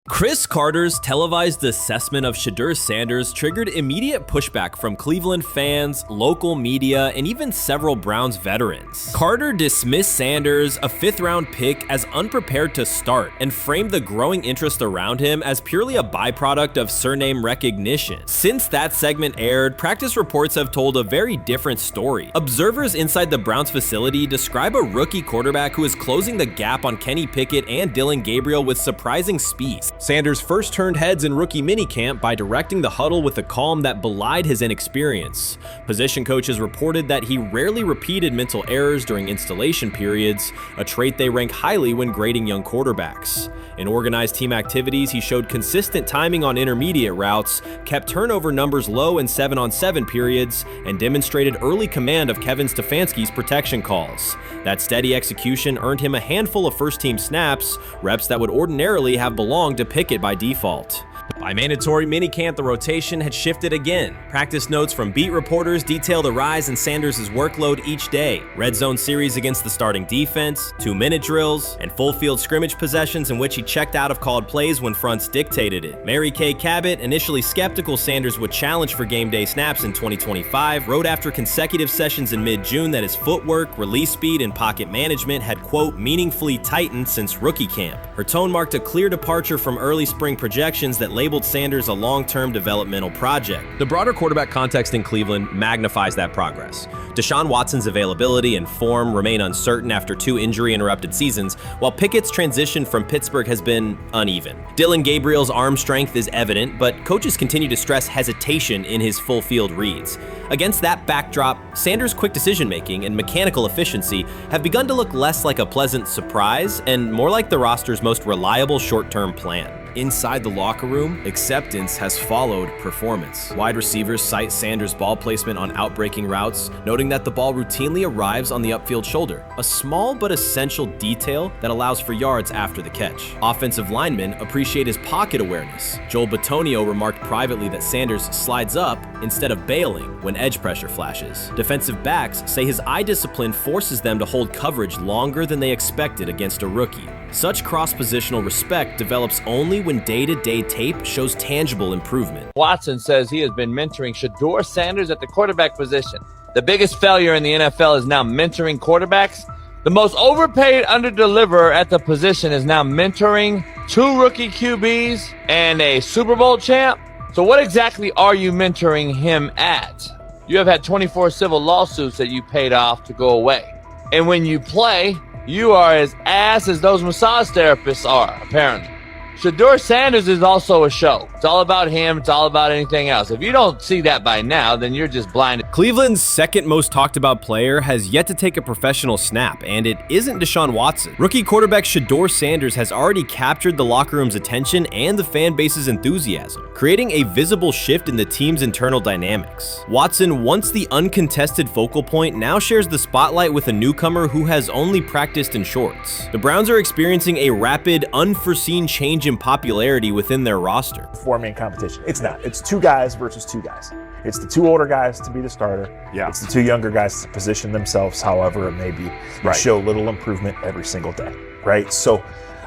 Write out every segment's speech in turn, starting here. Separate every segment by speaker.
Speaker 1: Cris Carter's televised assessment of Shedeur Sanders triggered immediate pushback from Cleveland fans, local media, and even several Browns veterans. Carter dismissed Sanders, a fifth-round pick, as unprepared to start and framed the growing interest around him as purely a byproduct of surname recognition. Since that segment aired, practice reports have told a very different story. Observers inside the Browns facility describe a rookie quarterback who is closing the gap on Kenny Pickett and Dillon Gabriel with surprising speed. Sanders first turned heads in rookie minicamp by directing the huddle with a calm that belied his inexperience. Position coaches reported that he rarely repeated mental errors during installation periods, a trait they rank highly when grading young quarterbacks. In organized team activities, he showed consistent timing on intermediate routes, kept turnover numbers low in 7-on-7 periods, and demonstrated early command of Kevin Stefanski's protection calls. That steady execution earned him a handful of first-team snaps, reps that would ordinarily have belonged to Pickett by default. By mandatory minicamp, the rotation had shifted again. Practice notes from beat reporters detailed a rise in Sanders' workload each day. Red zone series against the starting defense, 2-minute drills, and full field scrimmage possessions in which he checked out of called plays when fronts dictated it. Mary Kay Cabot, initially skeptical Sanders would challenge for game day snaps in 2025, wrote after consecutive sessions in mid-June that his footwork, release speed, and pocket management had, quote, meaningfully tightened since rookie camp. Her tone marked a clear departure from early spring projections that labeled Sanders a long-term developmental project. The broader quarterback context in Cleveland magnifies that progress. Deshaun Watson's availability and form remain uncertain after 2 injury-interrupted seasons, while Pickett's transition from Pittsburgh has been uneven. Dillon Gabriel's arm strength is evident, but coaches continue to stress hesitation in his full-field reads. Against that backdrop, Sanders' quick decision-making and mechanical efficiency have begun to look less like a pleasant surprise and more like the roster's most reliable short-term plan. Inside the locker room, acceptance has followed performance. Wide receivers cite Sanders' ball placement on outbreaking routes, noting that the ball routinely arrives on the upfield shoulder, a small but essential detail that allows for yards after the catch. Offensive linemen appreciate his pocket awareness. Joel Bitonio remarked privately that Sanders slides up instead of bailing when edge pressure flashes. Defensive backs say his eye discipline forces them to hold coverage longer than they expected against a rookie. Such cross-positional respect develops only when day-to-day tape shows tangible improvement.
Speaker 2: Watson says he has been mentoring Shedeur Sanders at the quarterback position. The biggest failure in the NFL is now mentoring quarterbacks. The most overpaid under-deliverer at the position is now mentoring 2 rookie QBs and a Super Bowl champ. So what exactly are you mentoring him at? You have had 24 civil lawsuits that you paid off to go away. And when you play, you are as ass as those massage therapists are, apparently. Shedeur Sanders is also a show. It's all about him. It's all about anything else. If you don't see that by now, then you're just blinded.
Speaker 1: Cleveland's second most talked about player has yet to take a professional snap, and it isn't Deshaun Watson. Rookie quarterback Shedeur Sanders has already captured the locker room's attention and the fan base's enthusiasm, creating a visible shift in the team's internal dynamics. Watson, once the uncontested focal point, now shares the spotlight with a newcomer who has only practiced in shorts. The Browns are experiencing a rapid, unforeseen change in popularity within their roster.
Speaker 3: Four-man competition. It's not. It's 2 guys versus 2 guys. It's the 2 older guys to be the starter. Yeah. It's the 2 younger guys to position themselves however it may be. Right. Show little improvement every single day, right? So,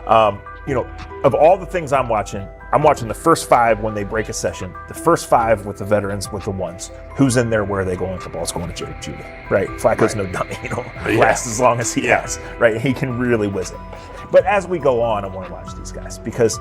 Speaker 3: of all the things I'm watching the first 5 when they break a session, the first 5 with the veterans, with the ones. Who's in there? Where are they going? The ball's going to Jerry Jeudy, right? Flacco's no dummy, lasts as long as he has, right? He can really whiz it. But as we go on, I want to watch these guys because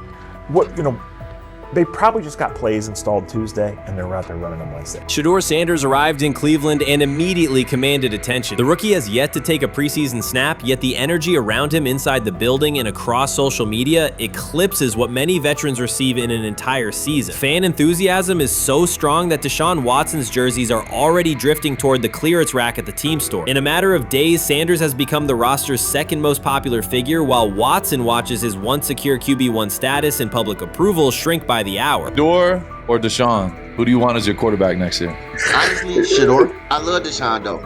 Speaker 3: they probably just got plays installed Tuesday, and they're out there running on Wednesday.
Speaker 1: Shedeur Sanders arrived in Cleveland and immediately commanded attention. The rookie has yet to take a preseason snap, yet the energy around him inside the building and across social media eclipses what many veterans receive in an entire season. Fan enthusiasm is so strong that Deshaun Watson's jerseys are already drifting toward the clearance rack at the team store. In a matter of days, Sanders has become the roster's second most popular figure, while Watson watches his once secure QB1 status and public approval shrink by the hour.
Speaker 4: Shedeur or Deshaun? Who do you want as your quarterback next year?
Speaker 5: Honestly, Shedeur. I love Deshaun though.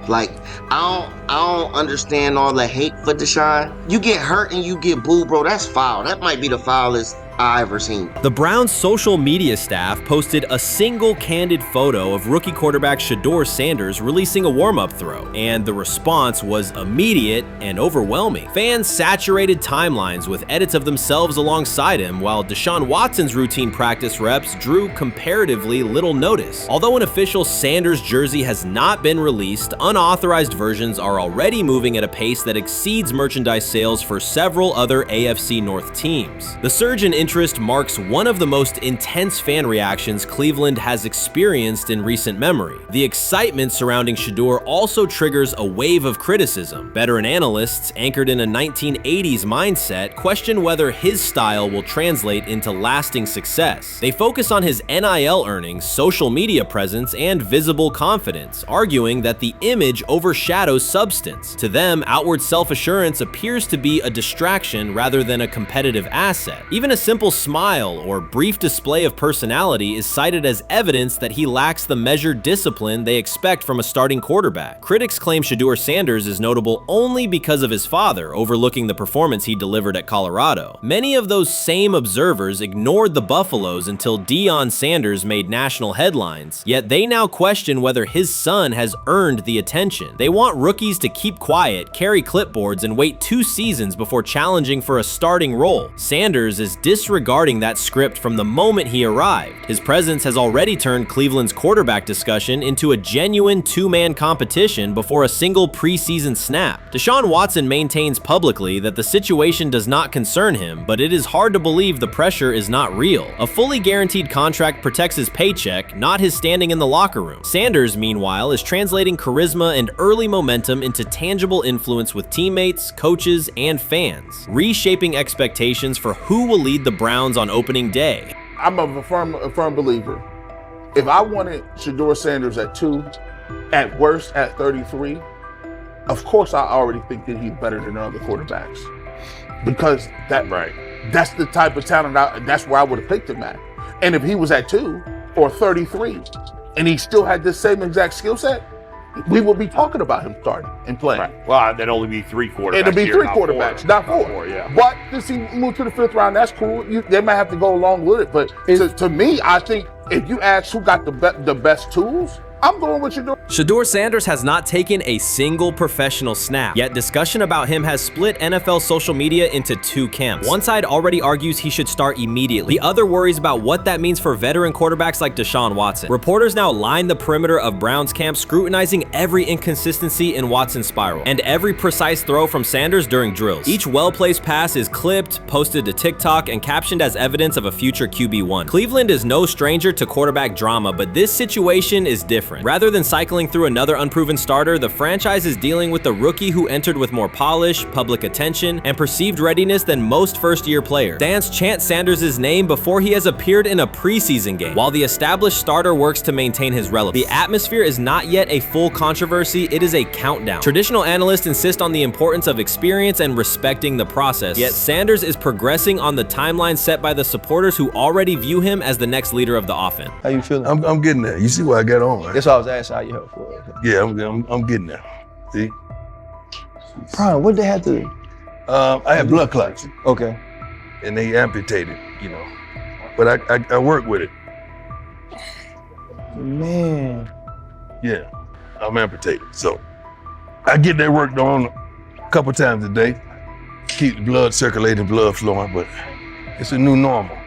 Speaker 5: Like, I don't understand all the hate for Deshaun. You get hurt and you get booed, bro. That's foul. That might be the foulest I ever seen.
Speaker 1: The Browns' social media staff posted a single candid photo of rookie quarterback Shedeur Sanders releasing a warm-up throw, and the response was immediate and overwhelming. Fans saturated timelines with edits of themselves alongside him, while Deshaun Watson's routine practice reps drew comparatively little notice. Although an official Sanders jersey has not been released, unauthorized versions are already moving at a pace that exceeds merchandise sales for several other AFC North teams. The surge in interest marks one of the most intense fan reactions Cleveland has experienced in recent memory. The excitement surrounding Shedeur also triggers a wave of criticism. Veteran analysts, anchored in a 1980s mindset, question whether his style will translate into lasting success. They focus on his NIL earnings, social media presence, and visible confidence, arguing that the image overshadows substance. To them, outward self-assurance appears to be a distraction rather than a competitive asset. Even a simple smile or brief display of personality is cited as evidence that he lacks the measured discipline they expect from a starting quarterback. Critics claim Shedeur Sanders is notable only because of his father, overlooking the performance he delivered at Colorado. Many of those same observers ignored the Buffaloes until Deion Sanders made national headlines, yet they now question whether his son has earned the attention. They want rookies to keep quiet, carry clipboards, and wait 2 seasons before challenging for a starting role. Sanders is disregarding that script from the moment he arrived. His presence has already turned Cleveland's quarterback discussion into a genuine 2-man competition before a single preseason snap. Deshaun Watson maintains publicly that the situation does not concern him, but it is hard to believe the pressure is not real. A fully guaranteed contract protects his paycheck, not his standing in the locker room. Sanders, meanwhile, is translating charisma and early momentum into tangible influence with teammates, coaches, and fans, reshaping expectations for who will lead the Browns on opening day.
Speaker 6: I'm a firm believer. If I wanted Shedeur Sanders at 2, at worst at 33, of course I already think that he's better than other quarterbacks. Because that's the type of talent, that's where I would have picked him at. And if he was at 2 or 33, and he still had this same exact skill set, we will be talking about him starting and playing.
Speaker 3: Right. Well, there'd only be 3 quarterbacks.
Speaker 6: It'll be 3
Speaker 3: not
Speaker 6: quarterbacks,
Speaker 3: 4.
Speaker 6: not 4.
Speaker 3: Yeah.
Speaker 6: But since he moved to the 5th round, that's cool. They might have to go along with it. But to me, I think if you ask who got the best tools, I'm going with Shedeur.
Speaker 1: Shedeur Sanders has not taken a single professional snap, yet discussion about him has split NFL social media into 2 camps. One side already argues he should start immediately. The other worries about what that means for veteran quarterbacks like Deshaun Watson. Reporters now line the perimeter of Browns camp, scrutinizing every inconsistency in Watson's spiral and every precise throw from Sanders during drills. Each well-placed pass is clipped, posted to TikTok, and captioned as evidence of a future QB1. Cleveland is no stranger to quarterback drama, but this situation is different. Rather than cycling through another unproven starter, the franchise is dealing with a rookie who entered with more polish, public attention, and perceived readiness than most first-year players. Fans chant Sanders' name before he has appeared in a preseason game, while the established starter works to maintain his relevance. The atmosphere is not yet a full controversy, it is a countdown. Traditional analysts insist on the importance of experience and respecting the process, yet Sanders is progressing on the timeline set by the supporters who already view him as the next leader of the offense.
Speaker 7: How you feeling?
Speaker 8: I'm getting there. You see what I got on, right?
Speaker 7: That's what I was asking how you help for it.
Speaker 8: Yeah, I'm getting there. See?
Speaker 7: Brian, what they had to do?
Speaker 8: I had blood clots.
Speaker 7: Okay.
Speaker 8: And they amputated, But I work with it.
Speaker 7: Man.
Speaker 8: Yeah, I'm amputated. So I get that worked on a couple times a day. Keep the blood circulating, blood flowing, but it's a new normal.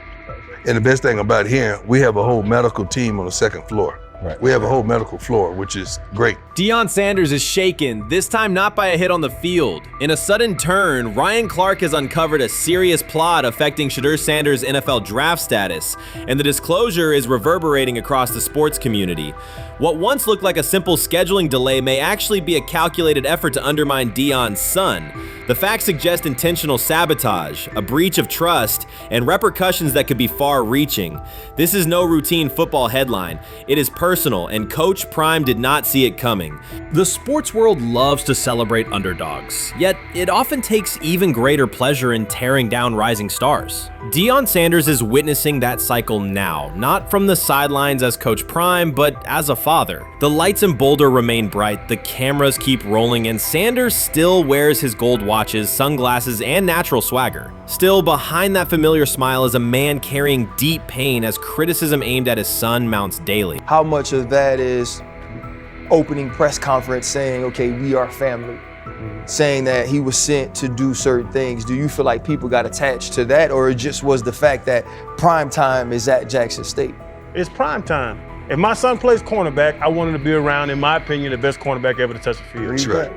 Speaker 8: And the best thing about here, we have a whole medical team on the 2nd floor.
Speaker 7: Right.
Speaker 8: We have a whole medical floor, which is great.
Speaker 1: Deion Sanders is shaken, this time not by a hit on the field. In a sudden turn, Ryan Clark has uncovered a serious plot affecting Shedeur Sanders' NFL draft status, and the disclosure is reverberating across the sports community. What once looked like a simple scheduling delay may actually be a calculated effort to undermine Deion's son. The facts suggest intentional sabotage, a breach of trust, and repercussions that could be far-reaching. This is no routine football headline. It is personal, and Coach Prime did not see it coming. The sports world loves to celebrate underdogs, yet it often takes even greater pleasure in tearing down rising stars. Deion Sanders is witnessing that cycle now, not from the sidelines as Coach Prime, but as a father. The lights in Boulder remain bright, the cameras keep rolling, and Sanders still wears his gold watch wristwatches, sunglasses, and natural swagger. Still, behind that familiar smile is a man carrying deep pain as criticism aimed at his son mounts daily.
Speaker 7: How much of that is opening press conference saying, okay, we are family, saying that he was sent to do certain things? Do you feel like people got attached to that, or it just was the fact that prime time is at Jackson State?
Speaker 9: It's prime time. If my son plays cornerback, I want him to be around, in my opinion, the best cornerback ever to touch the field.
Speaker 8: That's right.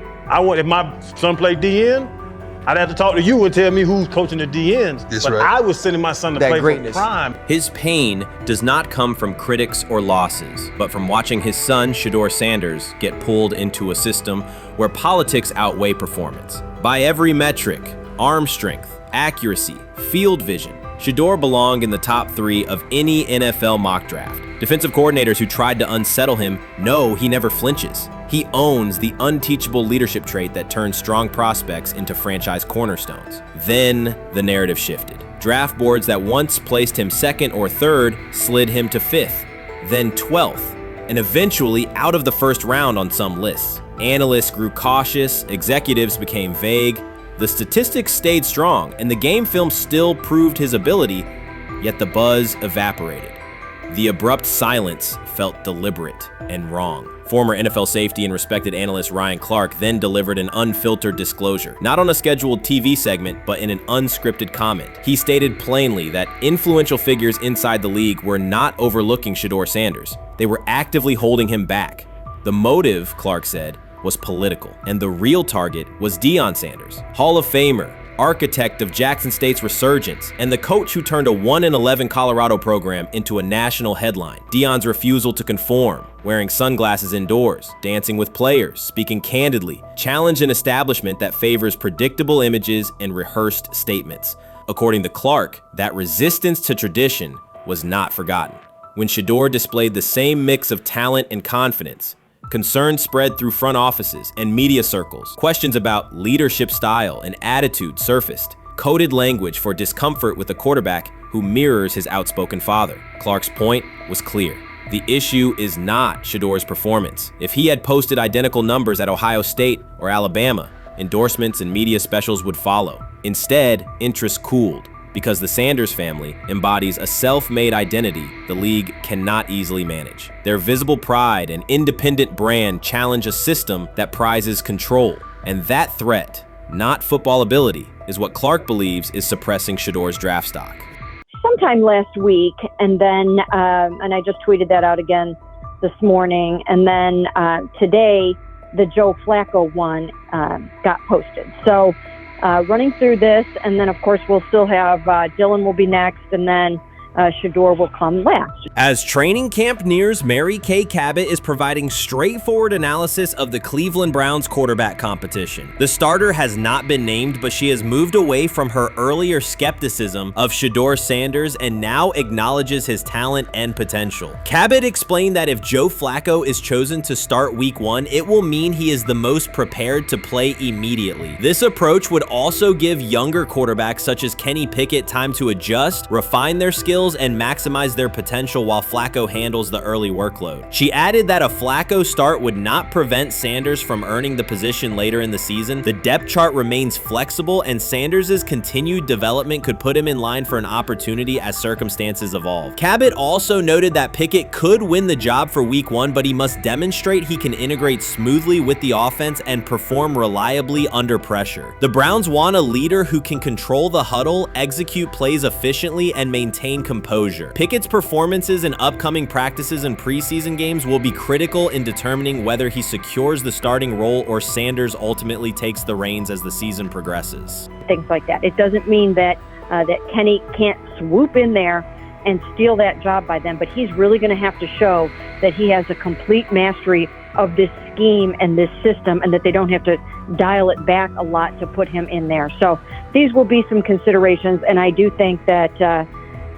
Speaker 9: If my son played DN, I'd have to talk to you and tell me who's coaching the DNs.
Speaker 8: That's
Speaker 9: but
Speaker 8: right.
Speaker 9: I was sending my son to play for prime.
Speaker 1: His pain does not come from critics or losses, but from watching his son, Shedeur Sanders, get pulled into a system where politics outweigh performance. By every metric, arm strength, accuracy, field vision, Shedeur belonged in the top 3 of any NFL mock draft. Defensive coordinators who tried to unsettle him know he never flinches. He owns the unteachable leadership trait that turns strong prospects into franchise cornerstones. Then the narrative shifted. Draft boards that once placed him 2nd or 3rd slid him to 5th, then 12th, and eventually out of the 1st round on some lists. Analysts grew cautious, executives became vague, the statistics stayed strong, and the game film still proved his ability, yet the buzz evaporated. The abrupt silence felt deliberate and wrong. Former NFL safety and respected analyst Ryan Clark then delivered an unfiltered disclosure, not on a scheduled TV segment, but in an unscripted comment. He stated plainly that influential figures inside the league were not overlooking Shedeur Sanders. They were actively holding him back. The motive, Clark said, was political, and the real target was Deion Sanders, Hall of Famer, architect of Jackson State's resurgence, and the coach who turned a 1-11 Colorado program into a national headline. Deion's refusal to conform, wearing sunglasses indoors, dancing with players, speaking candidly, challenged an establishment that favors predictable images and rehearsed statements. According to Clark, that resistance to tradition was not forgotten. When Shedeur displayed the same mix of talent and confidence, concern spread through front offices and media circles. Questions about leadership style and attitude surfaced. Coded language for discomfort with a quarterback who mirrors his outspoken father. Clark's point was clear. The issue is not Shedeur's performance. If he had posted identical numbers at Ohio State or Alabama, endorsements and media specials would follow. Instead, interest cooled, because the Sanders family embodies a self-made identity the league cannot easily manage. Their visible pride and independent brand challenge a system that prizes control. And that threat, not football ability, is what Clark believes is suppressing Shedeur's draft stock.
Speaker 10: Sometime last week, and then, and I just tweeted that out again this morning, and then today, the Joe Flacco one got posted. So running through this, and then of course we'll still have Dylan will be next, and then Shedeur will come last.
Speaker 1: As training camp nears, Mary Kay Cabot is providing straightforward analysis of the Cleveland Browns quarterback competition. The starter has not been named, but she has moved away from her earlier skepticism of Shedeur Sanders and now acknowledges his talent and potential. Cabot explained that if Joe Flacco is chosen to start week 1, it will mean he is the most prepared to play immediately. This approach would also give younger quarterbacks such as Kenny Pickett time to adjust, refine their skills, and maximize their potential while Flacco handles the early workload. She added that a Flacco start would not prevent Sanders from earning the position later in the season. The depth chart remains flexible, and Sanders' continued development could put him in line for an opportunity as circumstances evolve. Cabot also noted that Pickett could win the job for week 1, but he must demonstrate he can integrate smoothly with the offense and perform reliably under pressure. The Browns want a leader who can control the huddle, execute plays efficiently, and maintain composure. Pickett's performances in upcoming practices and preseason games will be critical in determining whether he secures the starting role or Sanders ultimately takes the reins as the season progresses.
Speaker 10: Things like that. It doesn't mean that that Kenny can't swoop in there and steal that job by them, but he's really going to have to show that he has a complete mastery of this scheme and this system, and that they don't have to dial it back a lot to put him in there. So these will be some considerations, and I do think that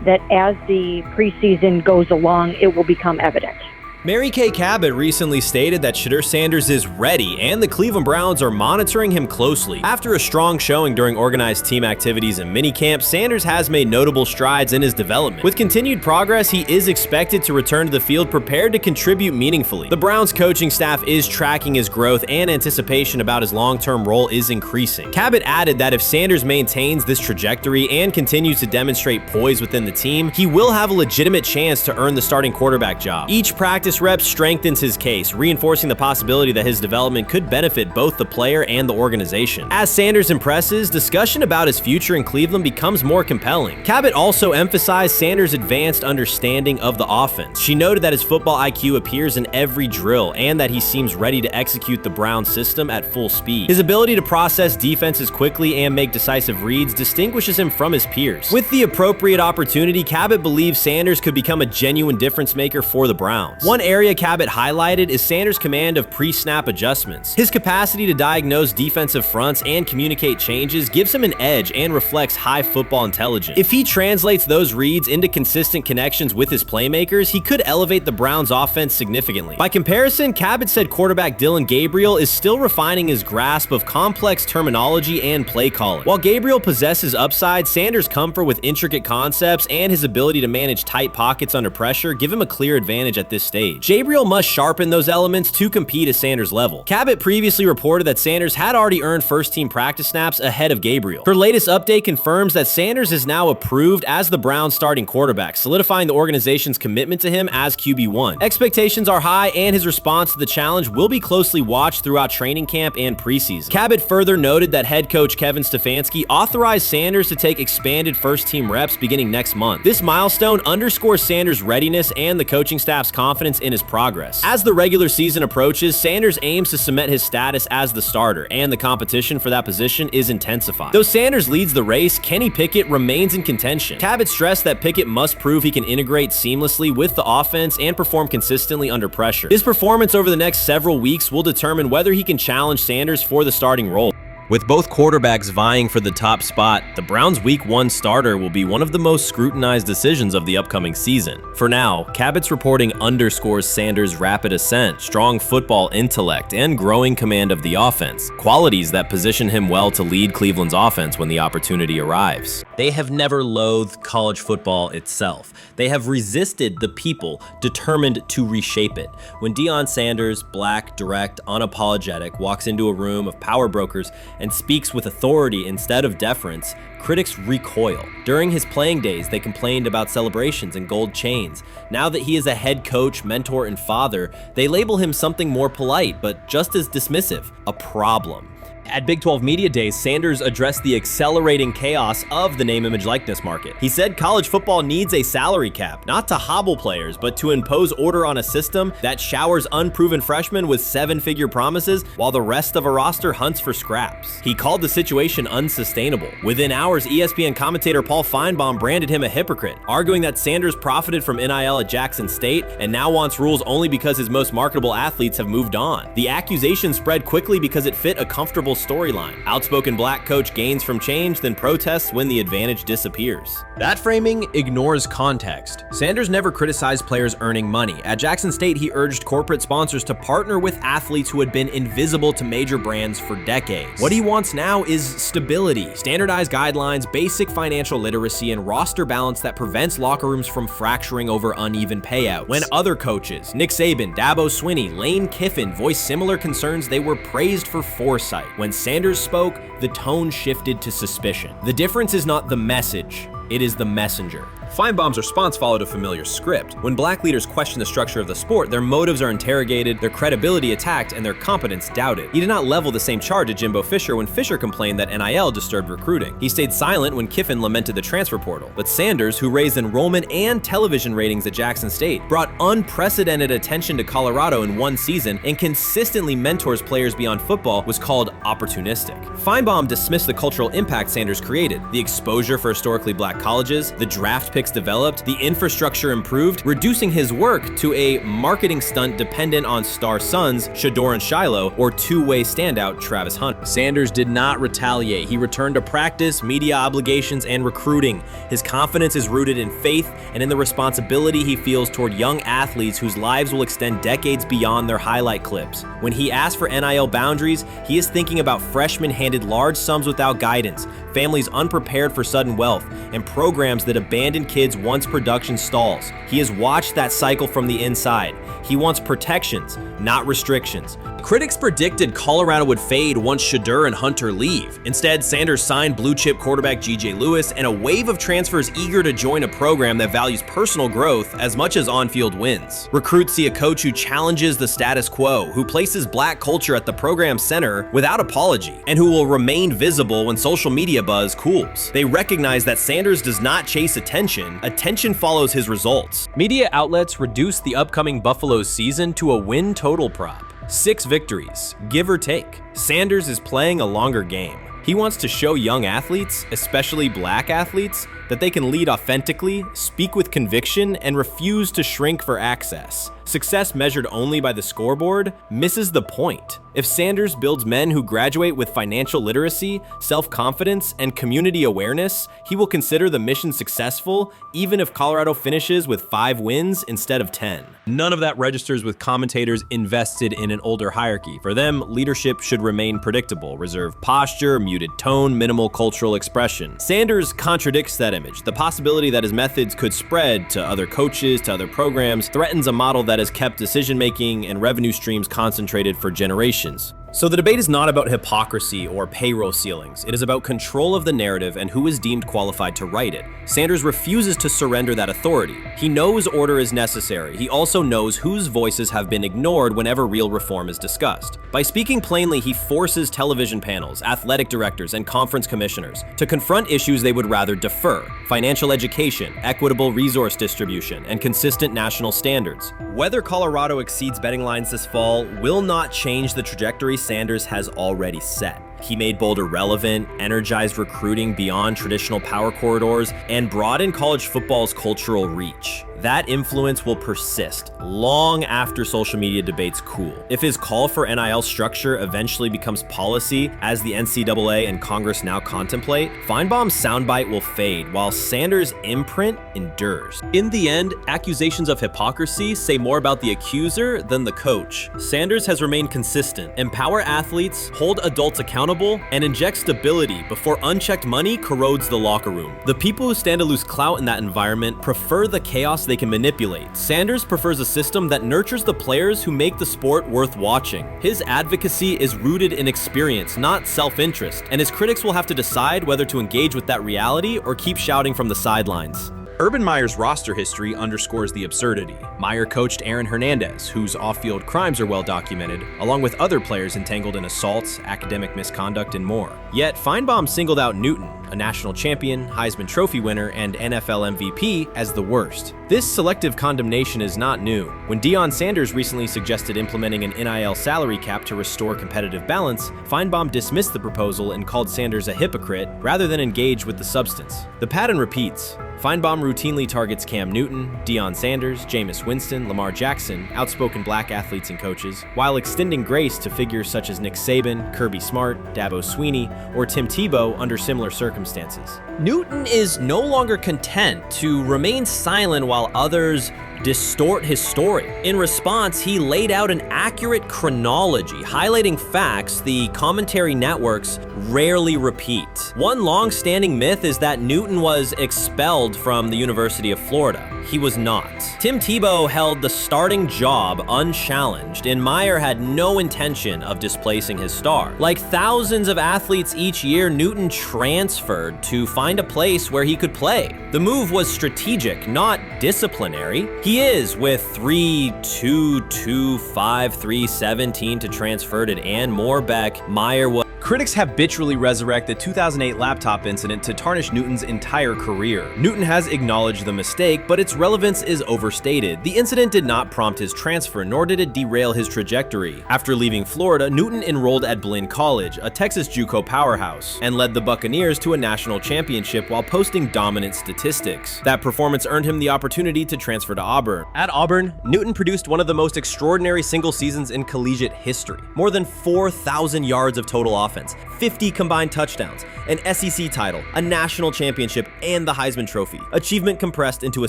Speaker 10: that as the preseason goes along, it will become evident.
Speaker 1: Mary Kay Cabot recently stated that Shedeur Sanders is ready and the Cleveland Browns are monitoring him closely. After a strong showing during organized team activities and minicamp, Sanders has made notable strides in his development. With continued progress, he is expected to return to the field prepared to contribute meaningfully. The Browns coaching staff is tracking his growth and anticipation about his long-term role is increasing. Cabot added that if Sanders maintains this trajectory and continues to demonstrate poise within the team, he will have a legitimate chance to earn the starting quarterback job. Each practice rep strengthens his case, reinforcing the possibility that his development could benefit both the player and the organization. As Sanders impresses, discussion about his future in Cleveland becomes more compelling. Cabot also emphasized Sanders' advanced understanding of the offense. She noted that his football IQ appears in every drill and that he seems ready to execute the Browns system at full speed. His ability to process defenses quickly and make decisive reads distinguishes him from his peers. With the appropriate opportunity, Cabot believes Sanders could become a genuine difference maker for the Browns. One area Cabot highlighted is Sanders' command of pre-snap adjustments. His capacity to diagnose defensive fronts and communicate changes gives him an edge and reflects high football intelligence. If he translates those reads into consistent connections with his playmakers, he could elevate the Browns' offense significantly. By comparison, Cabot said quarterback Dillon Gabriel is still refining his grasp of complex terminology and play calling. While Gabriel possesses upside, Sanders' comfort with intricate concepts and his ability to manage tight pockets under pressure give him a clear advantage at this stage. Gabriel must sharpen those elements to compete at Sanders' level. Cabot previously reported that Sanders had already earned first-team practice snaps ahead of Gabriel. Her latest update confirms that Sanders is now approved as the Browns' starting quarterback, solidifying the organization's commitment to him as QB1. Expectations are high, and his response to the challenge will be closely watched throughout training camp and preseason. Cabot further noted that head coach Kevin Stefanski authorized Sanders to take expanded first-team reps beginning next month. This milestone underscores Sanders' readiness and the coaching staff's confidence in his progress. As the regular season approaches, Sanders aims to cement his status as the starter, and the competition for that position is intensified. Though Sanders leads the race, Kenny Pickett remains in contention. Cabot stressed that Pickett must prove he can integrate seamlessly with the offense and perform consistently under pressure. His performance over the next several weeks will determine whether he can challenge Sanders for the starting role. With both quarterbacks vying for the top spot, the Browns' Week 1 starter will be one of the most scrutinized decisions of the upcoming season. For now, Cabot's reporting underscores Sanders' rapid ascent, strong football intellect, and growing command of the offense, qualities that position him well to lead Cleveland's offense when the opportunity arrives. They have never loathed college football itself. They have resisted the people determined to reshape it. When Deion Sanders, black, direct, unapologetic, walks into a room of power brokers and speaks with authority instead of deference, critics recoil. During his playing days, they complained about celebrations and gold chains. Now that he is a head coach, mentor, and father, they label him something more polite, but just as dismissive, a problem. At Big 12 Media Days, Sanders addressed the accelerating chaos of the name, image, likeness market. He said college football needs a salary cap, not to hobble players, but to impose order on a system that showers unproven freshmen with seven-figure promises while the rest of a roster hunts for scraps. He called the situation unsustainable. Within hours, ESPN commentator Paul Feinbaum branded him a hypocrite, arguing that Sanders profited from NIL at Jackson State and now wants rules only because his most marketable athletes have moved on. The accusation spread quickly because it fit a comfortable storyline. Outspoken black coach gains from change, then protests when the advantage disappears. That framing ignores context. Sanders never criticized players earning money. At Jackson State, he urged corporate sponsors to partner with athletes who had been invisible to major brands for decades. What he wants now is stability, standardized guidelines, basic financial literacy, and roster balance that prevents locker rooms from fracturing over uneven payouts. When other coaches, Nick Saban, Dabo Swinney, Lane Kiffin, voiced similar concerns, they were praised for foresight. When Sanders spoke, the tone shifted to suspicion. The difference is not the message, it is the messenger. Feinbaum's response followed a familiar script. When black leaders question the structure of the sport, their motives are interrogated, their credibility attacked, and their competence doubted. He did not level the same charge at Jimbo Fisher when Fisher complained that NIL disturbed recruiting. He stayed silent when Kiffin lamented the transfer portal. But Sanders, who raised enrollment and television ratings at Jackson State, brought unprecedented attention to Colorado in one season and consistently mentors players beyond football, was called opportunistic. Feinbaum dismissed the cultural impact Sanders created, the exposure for historically black colleges, the draft pick picks developed, the infrastructure improved, reducing his work to a marketing stunt dependent on star sons Shedeur and Shiloh or two-way standout Travis Hunt. Sanders did not retaliate. He returned to practice, media obligations, and recruiting. His confidence is rooted in faith and in the responsibility he feels toward young athletes whose lives will extend decades beyond their highlight clips. When he asks for NIL boundaries, he is thinking about freshmen handed large sums without guidance, families unprepared for sudden wealth, and programs that abandon kids once production stalls. He has watched that cycle from the inside. He wants protections, not restrictions. Critics predicted Colorado would fade once Shedeur and Hunter leave. Instead, Sanders signed blue-chip quarterback G.J. Lewis and a wave of transfers eager to join a program that values personal growth as much as on-field wins. Recruits see a coach who challenges the status quo, who places black culture at the program's center without apology, and who will remain visible when social media buzz cools. They recognize that Sanders does not chase attention. Attention follows his results. Media outlets reduced the upcoming Buffalo season to a win total prop. 6 victories, give or take. Sanders is playing a longer game. He wants to show young athletes, especially black athletes, that they can lead authentically, speak with conviction, and refuse to shrink for access. Success measured only by the scoreboard misses the point. If Sanders builds men who graduate with financial literacy, self-confidence, and community awareness, he will consider the mission successful, even if Colorado finishes with 5 wins instead of 10. None of that registers with commentators invested in an older hierarchy. For them, leadership should remain predictable, reserved posture, muted tone, minimal cultural expression. Sanders contradicts that image. The possibility that his methods could spread to other coaches, to other programs, threatens a model that has kept decision-making and revenue streams concentrated for generations. So the debate is not about hypocrisy or payroll ceilings. It is about control of the narrative and who is deemed qualified to write it. Sanders refuses to surrender that authority. He knows order is necessary. He also knows whose voices have been ignored whenever real reform is discussed. By speaking plainly, he forces television panels, athletic directors, and conference commissioners to confront issues they would rather defer: financial education, equitable resource distribution, and consistent national standards. Whether Colorado exceeds betting lines this fall will not change the trajectory Sanders has already set. He made Boulder relevant, energized recruiting beyond traditional power corridors, and broadened college football's cultural reach. That influence will persist long after social media debates cool. If his call for NIL structure eventually becomes policy, as the NCAA and Congress now contemplate, Feinbaum's soundbite will fade, while Sanders' imprint endures. In the end, accusations of hypocrisy say more about the accuser than the coach. Sanders has remained consistent: empower athletes, hold adults accountable, and inject stability before unchecked money corrodes the locker room. The people who stand to lose clout in that environment prefer the chaos they can manipulate. Sanders prefers a system that nurtures the players who make the sport worth watching. His advocacy is rooted in experience, not self-interest, and his critics will have to decide whether to engage with that reality or keep shouting from the sidelines. Urban Meyer's roster history underscores the absurdity. Meyer coached Aaron Hernandez, whose off-field crimes are well documented, along with other players entangled in assaults, academic misconduct, and more. Yet Feinbaum singled out Newton, a national champion, Heisman Trophy winner, and NFL MVP, as the worst. This selective condemnation is not new. When Deion Sanders recently suggested implementing an NIL salary cap to restore competitive balance, Feinbaum dismissed the proposal and called Sanders a hypocrite rather than engage with the substance. The pattern repeats. Feinbaum routinely targets Cam Newton, Deion Sanders, Jameis Winston, Lamar Jackson, outspoken black athletes and coaches, while extending grace to figures such as Nick Saban, Kirby Smart, Dabo Swinney, or Tim Tebow under similar circumstances. Newton is no longer content to remain silent while others distort his story. In response, he laid out an accurate chronology, highlighting facts the commentary networks rarely repeat. One long-standing myth is that Newton was expelled from the University of Florida. He was not. Tim Tebow held the starting job unchallenged, and Meyer had no intention of displacing his star. Like thousands of athletes each year, Newton transferred to find a place where he could play. The move was strategic, not disciplinary. He is with 3-2-2-5-3-17 to transfer to and Moorbeck. Meyer was Critics habitually resurrect the 2008 laptop incident to tarnish Newton's entire career. Newton has acknowledged the mistake, but its relevance is overstated. The incident did not prompt his transfer, nor did it derail his trajectory. After leaving Florida, Newton enrolled at Blinn College, a Texas JUCO powerhouse, and led the Buccaneers to a national championship while posting dominant statistics. That performance earned him the opportunity to transfer to Auburn. At Auburn, Newton produced one of the most extraordinary single seasons in collegiate history. More than 4,000 yards of total offense, 50 combined touchdowns, an SEC title, a national championship, and the Heisman Trophy. Achievement compressed into a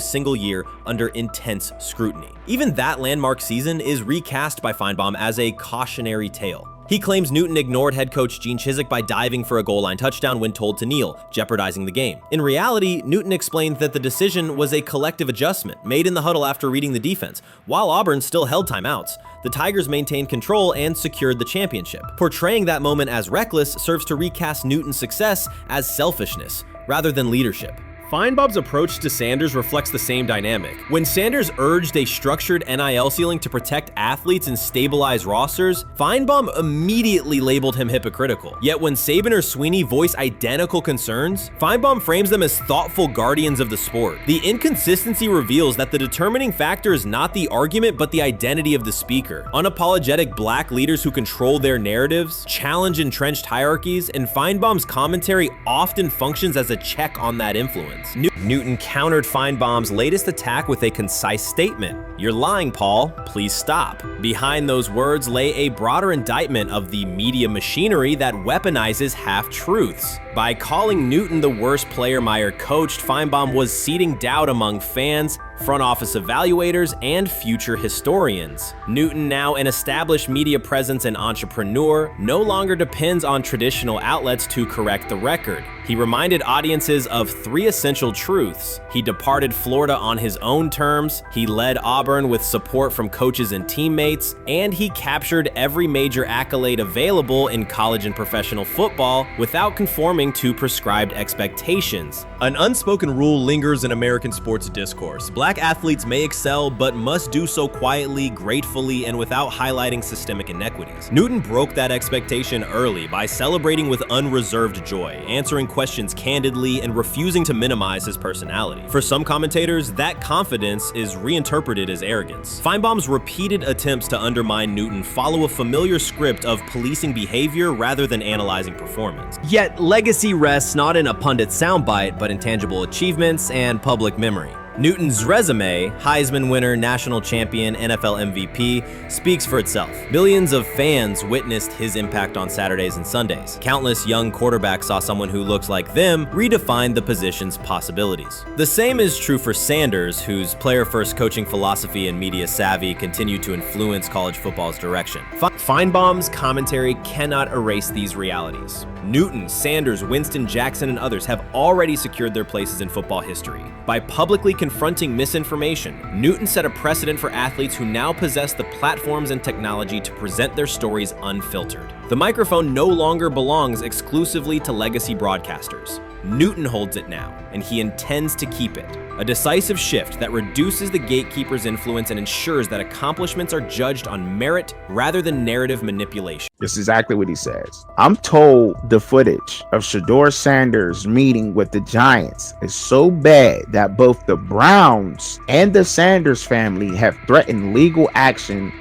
Speaker 1: single year under intense scrutiny. Even that landmark season is recast by Feinbaum as a cautionary tale. He claims Newton ignored head coach Gene Chizik by diving for a goal line touchdown when told to kneel, jeopardizing the game. In reality, Newton explained that the decision was a collective adjustment made in the huddle after reading the defense. While Auburn still held timeouts, the Tigers maintained control and secured the championship. Portraying that moment as reckless serves to recast Newton's success as selfishness rather than leadership. Feinbaum's approach to Sanders reflects the same dynamic. When Sanders urged a structured NIL ceiling to protect athletes and stabilize rosters, Feinbaum immediately labeled him hypocritical. Yet when Saban or Sweeney voice identical concerns, Feinbaum frames them as thoughtful guardians of the sport. The inconsistency reveals that the determining factor is not the argument but the identity of the speaker. Unapologetic black leaders who control their narratives, challenge entrenched hierarchies, and Feinbaum's commentary often functions as a check on that influence. Newton countered Feinbaum's latest attack with a concise statement. "You're lying, Paul. Please stop." Behind those words lay a broader indictment of the media machinery that weaponizes half-truths. By calling Newton the worst player Meyer coached, Feinbaum was seeding doubt among fans, front office evaluators, and future historians. Newton, now an established media presence and entrepreneur, no longer depends on traditional outlets to correct the record. He reminded audiences of three essential truths. He departed Florida on his own terms, he led Auburn with support from coaches and teammates, and he captured every major accolade available in college and professional football without conforming to prescribed expectations. An unspoken rule lingers in American sports discourse. Black athletes may excel, but must do so quietly, gratefully, and without highlighting systemic inequities. Newton broke that expectation early by celebrating with unreserved joy, answering questions candidly, and refusing to minimize his personality. For some commentators, that confidence is reinterpreted as arrogance. Feinbaum's repeated attempts to undermine Newton follow a familiar script of policing behavior rather than analyzing performance. Yet, legacy rests not in a pundit's soundbite, but in tangible achievements and public memory. Newton's resume, Heisman winner, national champion, NFL MVP, speaks for itself. Millions of fans witnessed his impact on Saturdays and Sundays. Countless young quarterbacks saw someone who looked like them redefine the position's possibilities. The same is true for Sanders, whose player-first coaching philosophy and media savvy continue to influence college football's direction. Feinbaum's commentary cannot erase these realities. Newton, Sanders, Winston, Jackson, and others have already secured their places in football history. By publicly confronting misinformation, Newton set a precedent for athletes who now possess the platforms and technology to present their stories unfiltered. The microphone no longer belongs exclusively to legacy broadcasters. Newton holds it now, and he intends to keep it. A decisive shift that reduces the gatekeeper's influence and ensures that accomplishments are judged on merit rather than narrative manipulation.
Speaker 11: This is exactly what he says. I'm told the footage of Shedeur Sanders meeting with the Giants is so bad that both the Browns and the Sanders family have threatened legal action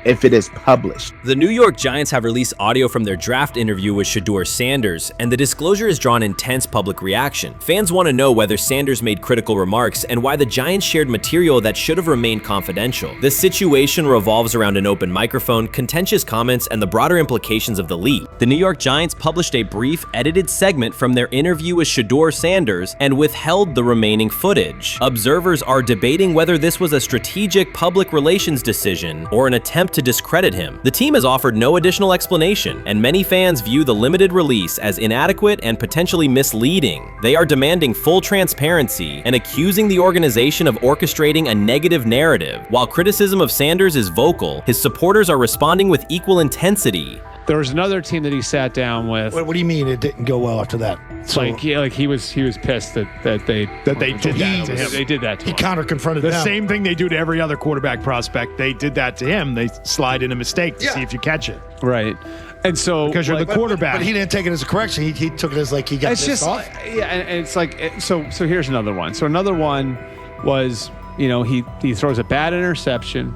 Speaker 11: if it is published.
Speaker 1: The New York Giants have released audio from their draft interview with Shedeur Sanders, and the disclosure has drawn intense public reaction. Fans want to know whether Sanders made critical remarks and why the Giants shared material that should have remained confidential. The situation revolves around an open microphone, contentious comments, and the broader implications of the leak. The New York Giants published a brief, edited segment from their interview with Shedeur Sanders and withheld the remaining footage. Observers are debating whether this was a strategic public relations decision or an attempt to discredit him. The team has offered no additional explanation, and many fans view the limited release as inadequate and potentially misleading. They are demanding full transparency and accusing the organization of orchestrating a negative narrative. While criticism of Sanders is vocal, his supporters are responding with equal intensity.
Speaker 12: There was another team that he sat down with.
Speaker 13: What do you mean it didn't go well after that?
Speaker 12: So, he was pissed that they did that to him. They did that to him.
Speaker 13: He counter confronted
Speaker 14: the
Speaker 13: them.
Speaker 14: same thing they do to every other quarterback prospect. They did that to him. They
Speaker 13: slide in a mistake to see if you catch it.
Speaker 12: Right. And so
Speaker 13: because you're the quarterback.
Speaker 14: But he didn't take it as a correction. He took it as like he got pissed off.
Speaker 12: Yeah, and it's like so here's another one. So another one was, he throws a bad interception,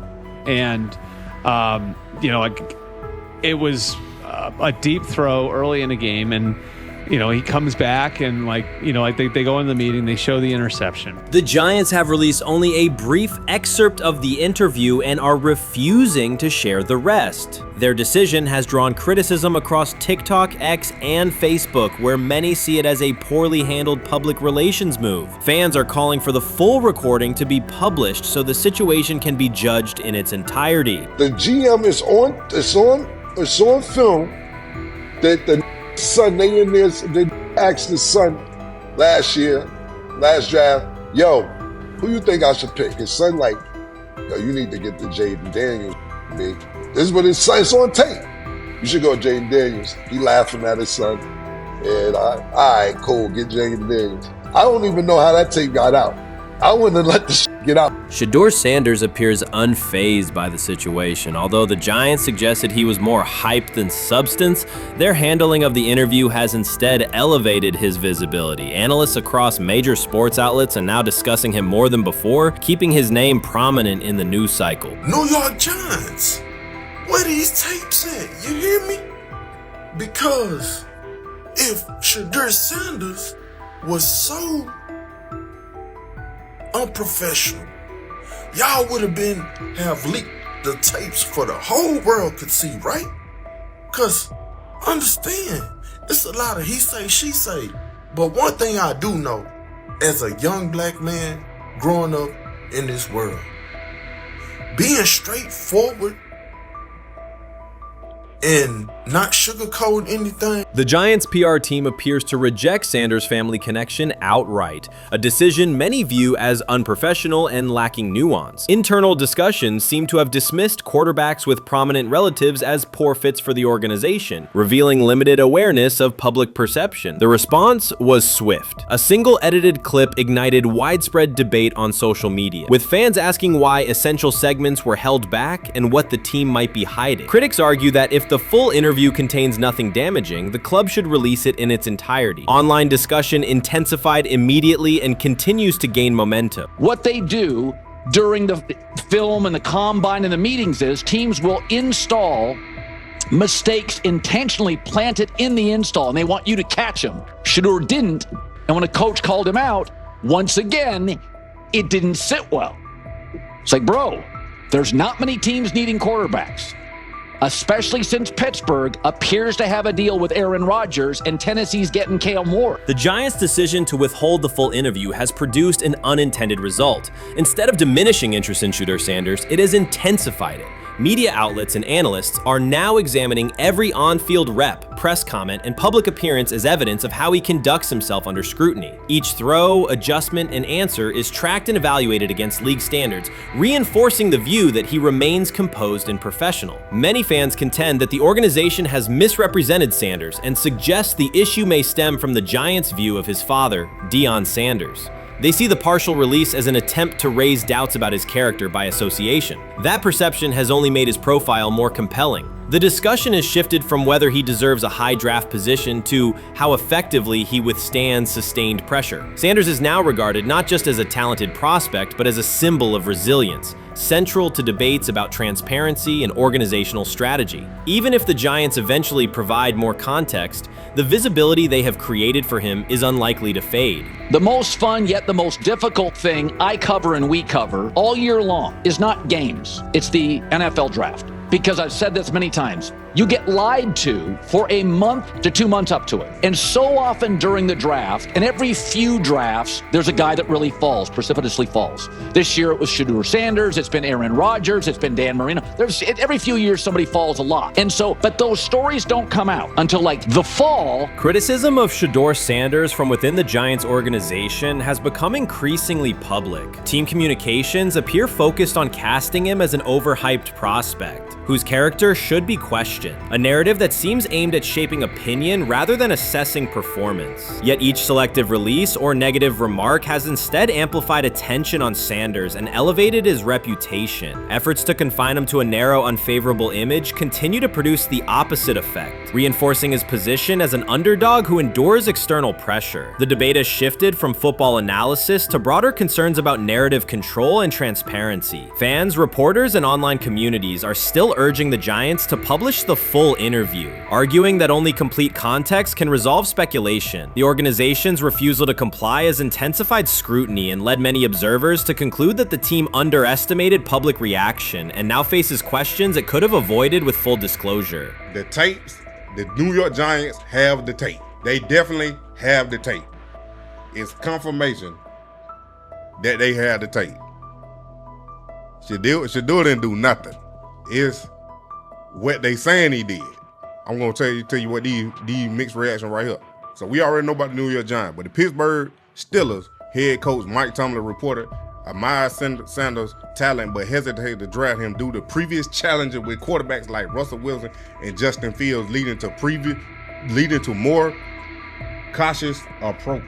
Speaker 12: and like it was a deep throw early in the game, and he comes back and they go in the meeting, they show the interception.
Speaker 1: The Giants have released only a brief excerpt of the interview and are refusing to share the rest. Their decision has drawn criticism across TikTok, X, and Facebook, where many see it as a poorly handled public relations move. Fans are calling for the full recording to be published so the situation can be judged in its entirety.
Speaker 15: The GM is on film that the son, they asked the son last draft, yo, who you think I should pick? His son yo, you need to get the Jaden Daniels, big. This is what his son, it's on tape. You should go Jaden Daniels. He laughing at his son. And all right, cool, get Jaden Daniels. I don't even know how that tape got out. I wouldn't have let the get out.
Speaker 1: Shedeur Sanders appears unfazed by the situation. Although the Giants suggested he was more hype than substance, their handling of the interview has instead elevated his visibility. Analysts across major sports outlets are now discussing him more than before, keeping his name prominent in the news cycle.
Speaker 16: New York Giants, where these tapes at? You hear me? Because if Shedeur Sanders was so unprofessional, y'all would have leaked the tapes for the whole world could see, right? Cause understand, it's a lot of he say, she say. But one thing I do know, as a young black man growing up in this world, being straightforward and not sugarcoat anything.
Speaker 1: The Giants' PR team appears to reject Sanders' family connection outright, a decision many view as unprofessional and lacking nuance. Internal discussions seem to have dismissed quarterbacks with prominent relatives as poor fits for the organization, revealing limited awareness of public perception. The response was swift. A single edited clip ignited widespread debate on social media, with fans asking why essential segments were held back and what the team might be hiding. Critics argue that if the full interview contains nothing damaging, the club should release it in its entirety. Online discussion intensified immediately and continues to gain momentum.
Speaker 17: What they do during the film and the combine and the meetings is teams will install mistakes intentionally planted in the install, and they want you to catch them. Shedeur didn't, and when a coach called him out, once again, it didn't sit well. It's like, bro, there's not many teams needing quarterbacks, especially since Pittsburgh appears to have a deal with Aaron Rodgers and Tennessee's getting Kale Moore.
Speaker 1: The Giants' decision to withhold the full interview has produced an unintended result. Instead of diminishing interest in Shedeur Sanders, it has intensified it. Media outlets and analysts are now examining every on-field rep, press comment, and public appearance as evidence of how he conducts himself under scrutiny. Each throw, adjustment, and answer is tracked and evaluated against league standards, reinforcing the view that he remains composed and professional. Many fans contend that the organization has misrepresented Sanders and suggest the issue may stem from the Giants' view of his father, Deion Sanders. They see the partial release as an attempt to raise doubts about his character by association. That perception has only made his profile more compelling. The discussion has shifted from whether he deserves a high draft position to how effectively he withstands sustained pressure. Sanders is now regarded not just as a talented prospect, but as a symbol of resilience, central to debates about transparency and organizational strategy. Even if the Giants eventually provide more context, the visibility they have created for him is unlikely to fade.
Speaker 17: The most fun yet the most difficult thing I cover and we cover all year long is not games, it's the NFL draft. Because I've said this many times, you get lied to for a month to 2 months up to it. And so often during the draft, and every few drafts, there's a guy that really falls, precipitously falls. This year it was Shedeur Sanders, it's been Aaron Rodgers, it's been Dan Marino. Every few years somebody falls a lot. And so, but those stories don't come out until like the fall.
Speaker 1: Criticism of Shedeur Sanders from within the Giants organization has become increasingly public. Team communications appear focused on casting him as an overhyped prospect, whose character should be questioned. question, a narrative that seems aimed at shaping opinion rather than assessing performance. Yet each selective release or negative remark has instead amplified attention on Sanders and elevated his reputation. Efforts to confine him to a narrow, unfavorable image continue to produce the opposite effect, reinforcing his position as an underdog who endures external pressure. The debate has shifted from football analysis to broader concerns about narrative control and transparency. Fans, reporters, and online communities are still urging the Giants to publish the full interview, arguing that only complete context can resolve speculation. The organization's refusal to comply has intensified scrutiny and led many observers to conclude that the team underestimated public reaction and now faces questions it could have avoided with full disclosure.
Speaker 18: The tapes, the New York Giants have the tape. They definitely have the tape. It's confirmation that they had the tape. Shedeur didn't do nothing. It's what they saying he did. I'm gonna tell you what these mixed reaction right here. So we already know about the New York Giants, but the Pittsburgh Steelers head coach Mike Tomlin reported Miles Sanders' talent, but hesitated to draft him due to previous challenges with quarterbacks like Russell Wilson and Justin Fields, leading to more cautious approach.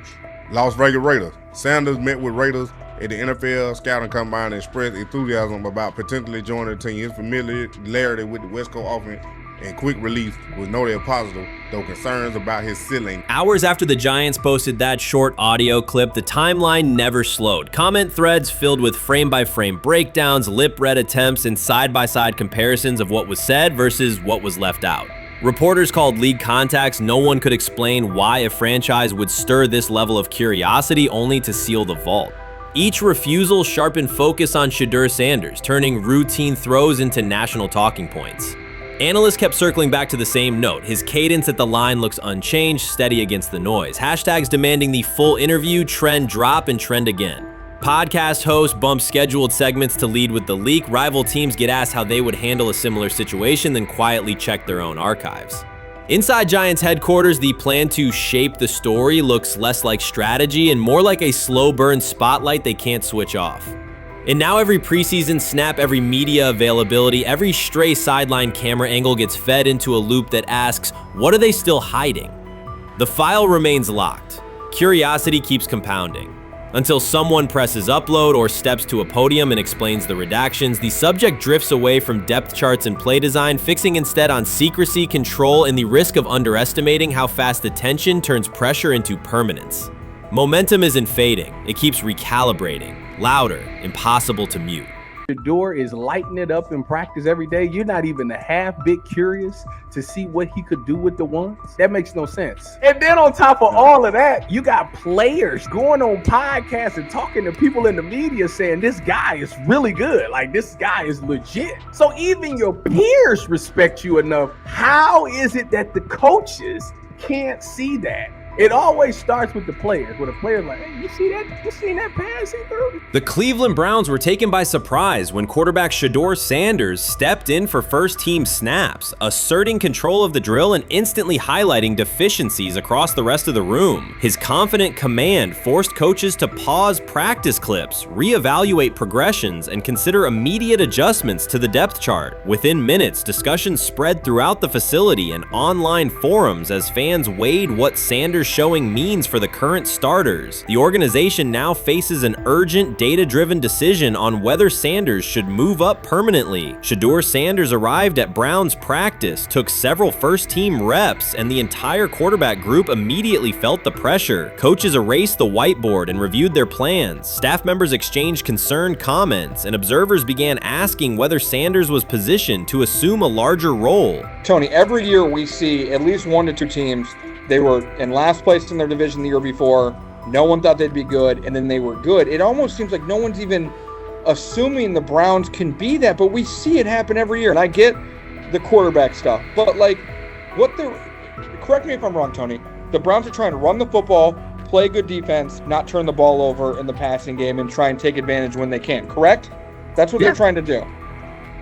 Speaker 18: Las Vegas Raiders. Sanders met with Raiders at the NFL scouting combine and expressed enthusiasm about potentially joining the team. His familiarity with the West Coast offense and quick release was noted positive, though concerns about his ceiling.
Speaker 1: Hours after the Giants posted that short audio clip, the timeline never slowed. Comment threads filled with frame-by-frame breakdowns, lip-read attempts, and side-by-side comparisons of what was said versus what was left out. Reporters called league contacts. No one could explain why a franchise would stir this level of curiosity only to seal the vault. Each refusal sharpened focus on Shedeur Sanders, turning routine throws into national talking points. Analysts kept circling back to the same note. His cadence at the line looks unchanged, steady against the noise. Hashtags demanding the full interview, trend drop, and trend again. Podcast hosts bump scheduled segments to lead with the leak. Rival teams get asked how they would handle a similar situation, then quietly check their own archives. Inside Giants headquarters, the plan to shape the story looks less like strategy and more like a slow burn spotlight they can't switch off. And now every preseason snap, every media availability, every stray sideline camera angle gets fed into a loop that asks, what are they still hiding? The file remains locked. Curiosity keeps compounding. Until someone presses upload or steps to a podium and explains the redactions, the subject drifts away from depth charts and play design, fixing instead on secrecy, control, and the risk of underestimating how fast attention turns pressure into permanence. Momentum isn't fading, it keeps recalibrating, louder, impossible to mute.
Speaker 19: Shedeur is lighting it up in practice every day. You're not even a half bit curious to see what he could do with the ones. That makes no sense. And then on top of all of that, you got players going on podcasts and talking to people in the media saying this guy is really good. Like, this guy is legit. So even your peers respect you enough. How is it that the coaches can't see that? It always starts with the players, where the player's like, hey, you see that? You seen that pass he threw?
Speaker 1: The Cleveland Browns were taken by surprise when quarterback Shedeur Sanders stepped in for first-team snaps, asserting control of the drill and instantly highlighting deficiencies across the rest of the room. His confident command forced coaches to pause practice clips, reevaluate progressions, and consider immediate adjustments to the depth chart. Within minutes, discussions spread throughout the facility and online forums as fans weighed what Sanders' showing means for the current starters. The organization now faces an urgent, data-driven decision on whether Sanders should move up permanently. Shedeur Sanders arrived at Browns practice, took several first-team reps, and the entire quarterback group immediately felt the pressure. Coaches erased the whiteboard and reviewed their plans. Staff members exchanged concerned comments, and observers began asking whether Sanders was positioned to assume a larger role.
Speaker 20: Tony, every year we see at least 1 to 2 teams. They were in last place in their division the year before. No one thought they'd be good, and then they were good. It almost seems like no one's even assuming the Browns can be that, but we see it happen every year. And I get the quarterback stuff, but like, correct me if I'm wrong, Tony. The Browns are trying to run the football, play good defense, not turn the ball over in the passing game, and try and take advantage when they can, correct? That's what they're trying to do.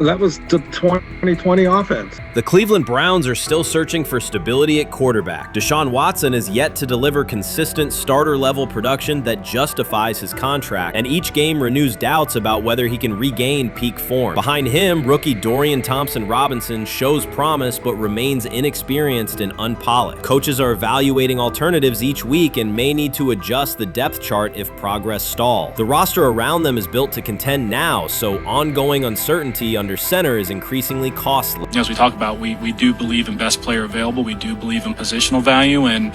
Speaker 21: That was the 2020 offense.
Speaker 1: The Cleveland Browns are still searching for stability at quarterback. Deshaun Watson is yet to deliver consistent starter-level production that justifies his contract, and each game renews doubts about whether he can regain peak form. Behind him, rookie Dorian Thompson-Robinson shows promise but remains inexperienced and unpolished. Coaches are evaluating alternatives each week and may need to adjust the depth chart if progress stalls. The roster around them is built to contend now, so ongoing uncertainty under center is increasingly costly.
Speaker 22: As we talk about, we do believe in best player available. We do believe in positional value, and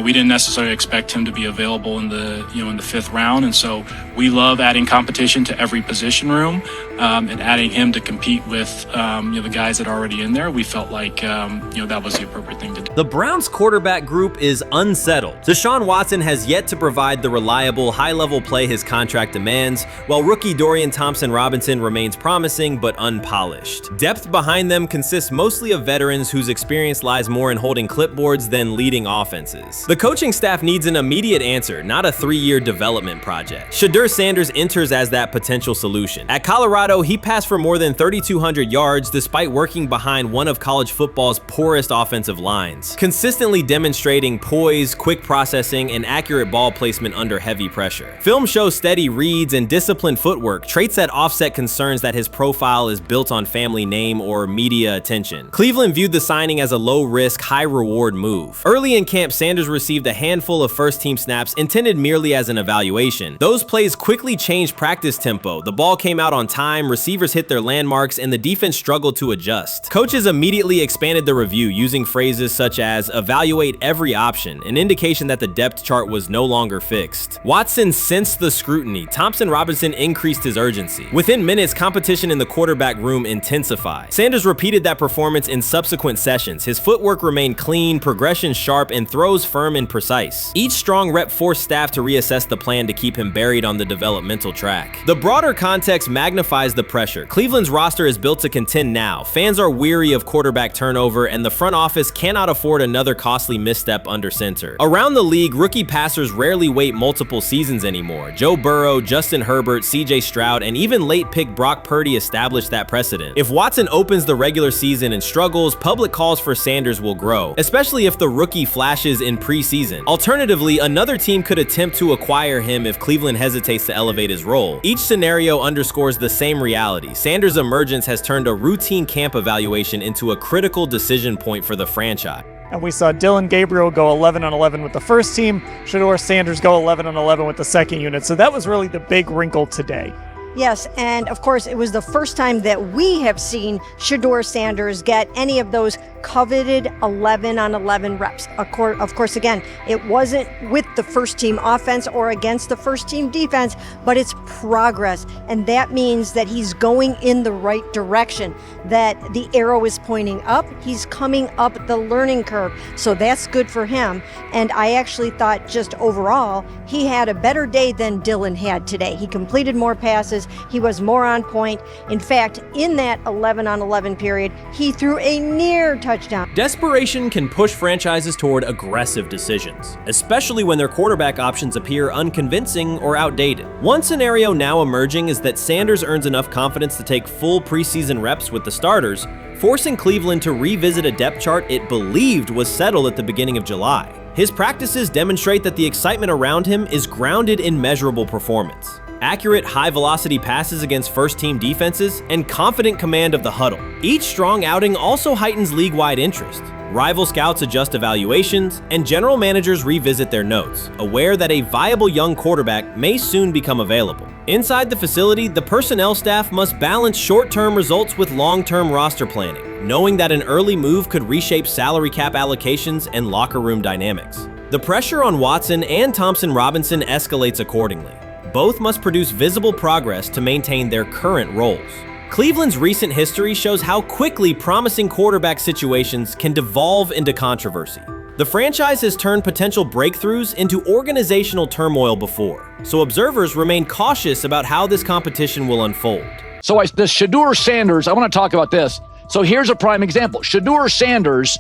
Speaker 22: we didn't necessarily expect him to be available in the fifth round, and so we love adding competition to every position room and adding him to compete with the guys that are already in there. We felt like that was the appropriate thing to do.
Speaker 1: The Browns quarterback group is unsettled. Deshaun Watson has yet to provide the reliable, high-level play his contract demands, while rookie Dorian Thompson-Robinson remains promising but unpolished. Depth behind them consists mostly of veterans whose experience lies more in holding clipboards than leading offenses. The coaching staff needs an immediate answer, not a 3-year development project. Shedeur Sanders enters as that potential solution. At Colorado, he passed for more than 3,200 yards despite working behind one of college football's poorest offensive lines, consistently demonstrating poise, quick processing, and accurate ball placement under heavy pressure. Film shows steady reads and disciplined footwork, traits that offset concerns that his profile is built on family name or media attention. Cleveland viewed the signing as a low-risk, high-reward move. Early in camp, Sanders received a handful of first-team snaps intended merely as an evaluation. Those plays quickly changed practice tempo. The ball came out on time, receivers hit their landmarks, and the defense struggled to adjust. Coaches immediately expanded the review using phrases such as evaluate every option, an indication that the depth chart was no longer fixed. Watson sensed the scrutiny. Thompson-Robinson increased his urgency. Within minutes, competition in the quarterback room intensified. Sanders repeated that performance in subsequent sessions. His footwork remained clean, progression sharp, and throws firm and precise. Each strong rep forced staff to reassess the plan to keep him buried on the developmental track. The broader context magnifies the pressure. Cleveland's roster is built to contend now. Fans are weary of quarterback turnover, and the front office cannot afford another costly misstep under center. Around the league, rookie passers rarely wait multiple seasons anymore. Joe Burrow, Justin Herbert, CJ Stroud, and even late pick Brock Purdy established that precedent. If Watson opens the regular season and struggles, public calls for Sanders will grow, especially if the rookie flashes in preseason. Alternatively, another team could attempt to acquire him if Cleveland hesitates to elevate his role. Each scenario underscores the same reality. Sanders' emergence has turned a routine camp evaluation into a critical decision point for the franchise.
Speaker 23: And we saw Dillon Gabriel go 11-on-11 with the first team, Shedeur Sanders go 11-on-11 with the second unit. So that was really the big wrinkle today.
Speaker 24: Yes, and of course, it was the first time that we have seen Shedeur Sanders get any of those coveted 11-on-11 reps. Of course, again, it wasn't with the first team offense or against the first team defense, but it's progress. And that means that he's going in the right direction, that the arrow is pointing up. He's coming up the learning curve. So that's good for him. And I actually thought just overall, he had a better day than Dillon had today. He completed more passes. He was more on point. In fact, in that 11-on-11 period, he threw a near touchdown.
Speaker 1: Desperation can push franchises toward aggressive decisions, especially when their quarterback options appear unconvincing or outdated. One scenario now emerging is that Sanders earns enough confidence to take full preseason reps with the starters, forcing Cleveland to revisit a depth chart it believed was settled at the beginning of July. His practices demonstrate that the excitement around him is grounded in measurable performance. Accurate, high-velocity passes against first-team defenses, and confident command of the huddle. Each strong outing also heightens league-wide interest. Rival scouts adjust evaluations, and general managers revisit their notes, aware that a viable young quarterback may soon become available. Inside the facility, the personnel staff must balance short-term results with long-term roster planning, knowing that an early move could reshape salary cap allocations and locker room dynamics. The pressure on Watson and Thompson-Robinson escalates accordingly. Both must produce visible progress to maintain their current roles. Cleveland's recent history shows how quickly promising quarterback situations can devolve into controversy. The franchise has turned potential breakthroughs into organizational turmoil before, so observers remain cautious about how this competition will unfold.
Speaker 17: So the Shedeur Sanders, I want to talk about this. So here's a prime example. Shedeur Sanders,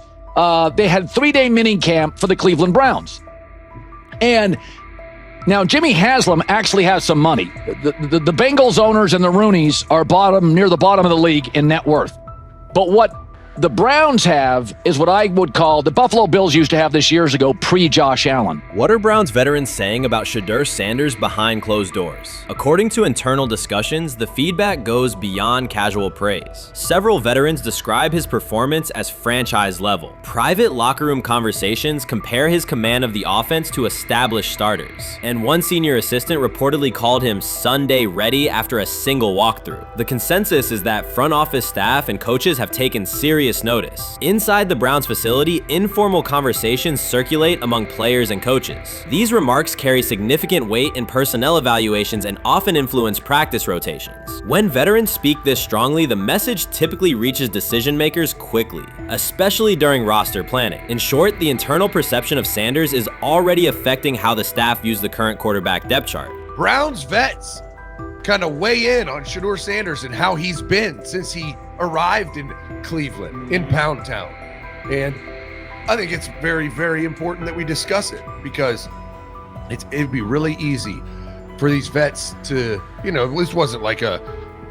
Speaker 17: they had 3-day mini camp for the Cleveland Browns. And Now, Jimmy Haslam actually has some money. The Bengals owners and the Rooneys are near the bottom of the league in net worth. But what the Browns have is what I would call the Buffalo Bills used to have this years ago, pre-Josh Allen.
Speaker 1: What are Browns veterans saying about Shedeur Sanders behind closed doors? According to internal discussions, the feedback goes beyond casual praise. Several veterans describe his performance as franchise level. Private locker room conversations compare his command of the offense to established starters. And one senior assistant reportedly called him Sunday ready after a single walkthrough. The consensus is that front office staff and coaches have taken serious notice. Inside the Browns facility, informal conversations circulate among players and coaches. These remarks carry significant weight in personnel evaluations and often influence practice rotations. When veterans speak this strongly, the message typically reaches decision makers quickly, especially during roster planning. In short, the internal perception of Sanders is already affecting how the staff views the current quarterback depth chart.
Speaker 2: Browns vets kind of weigh in on Shedeur Sanders and how he's been since he arrived in Cleveland, in Pound Town. And I think it's very, very important that we discuss it, because it'd be really easy for these vets to, this wasn't like a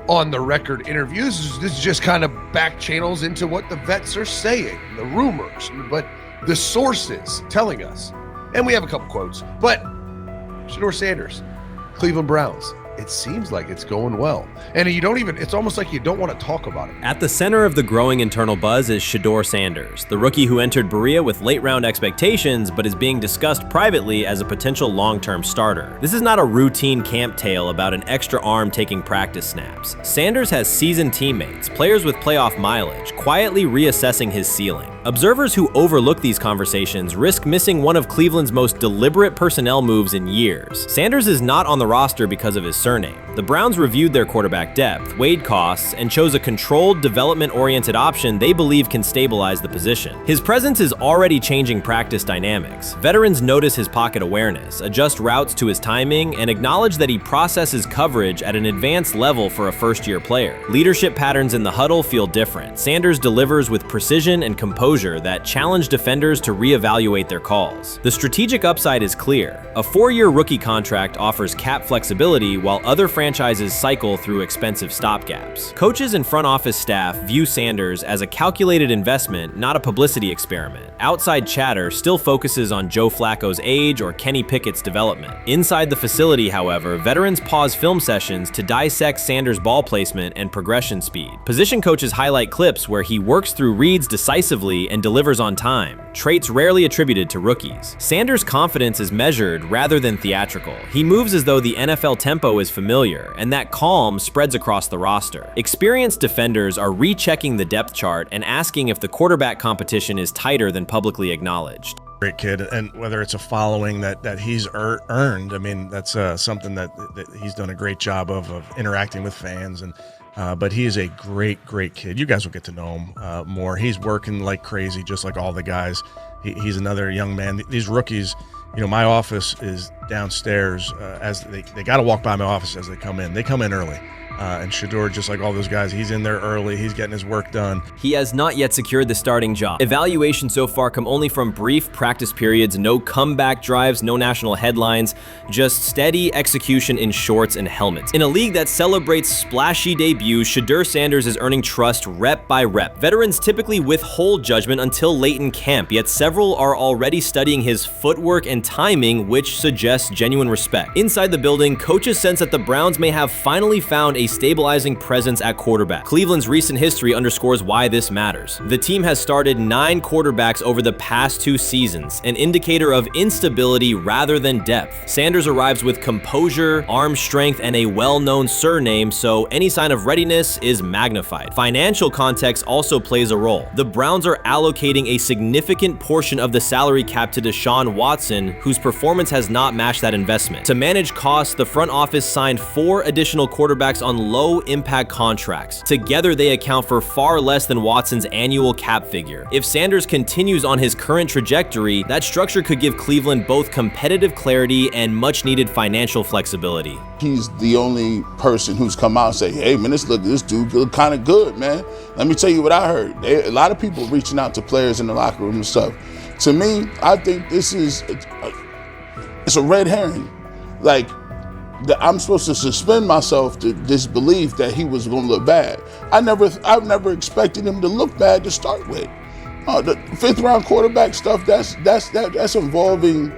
Speaker 2: on the record interviews. This is just kind of back channels into what the vets are saying, the rumors, but the sources telling us. And we have a couple quotes, but Shedeur Sanders, Cleveland Browns, it seems like it's going well. And it's almost like you don't want to talk about it.
Speaker 1: At the center of the growing internal buzz is Shedeur Sanders, the rookie who entered Berea with late round expectations but is being discussed privately as a potential long-term starter. This is not a routine camp tale about an extra arm taking practice snaps. Sanders has seasoned teammates, players with playoff mileage, quietly reassessing his ceiling. Observers who overlook these conversations risk missing one of Cleveland's most deliberate personnel moves in years. Sanders is not on the roster because of his surname. The Browns reviewed their quarterback depth, weighed costs, and chose a controlled, development-oriented option they believe can stabilize the position. His presence is already changing practice dynamics. Veterans notice his pocket awareness, adjust routes to his timing, and acknowledge that he processes coverage at an advanced level for a first-year player. Leadership patterns in the huddle feel different. Sanders delivers with precision and composure that challenge defenders to reevaluate their calls. The strategic upside is clear. A 4-year rookie contract offers cap flexibility while other franchises cycle through expensive stopgaps. Coaches and front office staff view Sanders as a calculated investment, not a publicity experiment. Outside chatter still focuses on Joe Flacco's age or Kenny Pickett's development. Inside the facility, however, veterans pause film sessions to dissect Sanders' ball placement and progression speed. Position coaches highlight clips where he works through reads decisively and delivers on time, traits rarely attributed to rookies. Sanders' confidence is measured rather than theatrical. He moves as though the NFL tempo is familiar, and that calm spreads across the roster. Experienced defenders are rechecking the depth chart and asking if the quarterback competition is tighter than publicly acknowledged.
Speaker 13: Great kid, and whether it's a following that he's earned, I mean, that's something that he's done a great job of interacting with fans. And but he is a great kid. You guys will get to know him more. He's working like crazy, just like all the guys. He's another young man. These rookies, my office is downstairs. As they got to walk by my office as they come in. They come in early. And Shedeur, just like all those guys, he's in there early. He's getting his work done.
Speaker 1: He has not yet secured the starting job. Evaluations so far come only from brief practice periods, no comeback drives, no national headlines, just steady execution in shorts and helmets. In a league that celebrates splashy debuts, Shedeur Sanders is earning trust rep by rep. Veterans typically withhold judgment until late in camp, yet several are already studying his footwork and timing, which suggests genuine respect. Inside the building, coaches sense that the Browns may have finally found a stabilizing presence at quarterback. Cleveland's recent history underscores why this matters. The team has started 9 quarterbacks over the past 2 seasons, an indicator of instability rather than depth. Sanders arrives with composure, arm strength, and a well-known surname, so any sign of readiness is magnified. Financial context also plays a role. The Browns are allocating a significant portion of the salary cap to Deshaun Watson, whose performance has not matched that investment. To manage costs, the front office signed 4 additional quarterbacks on low-impact contracts. Together, they account for far less than Watson's annual cap figure. If Sanders continues on his current trajectory, that structure could give Cleveland both competitive clarity and much-needed financial flexibility.
Speaker 6: He's the only person who's come out and say, hey, man, this dude look kind of good, man. Let me tell you what I heard. A lot of people reaching out to players in the locker room and stuff. To me, I think this is it's a red herring. Like, I'm supposed to suspend myself to disbelief that he was going to look bad. I've never expected him to look bad to start with. The 5th round quarterback stuff, that's involving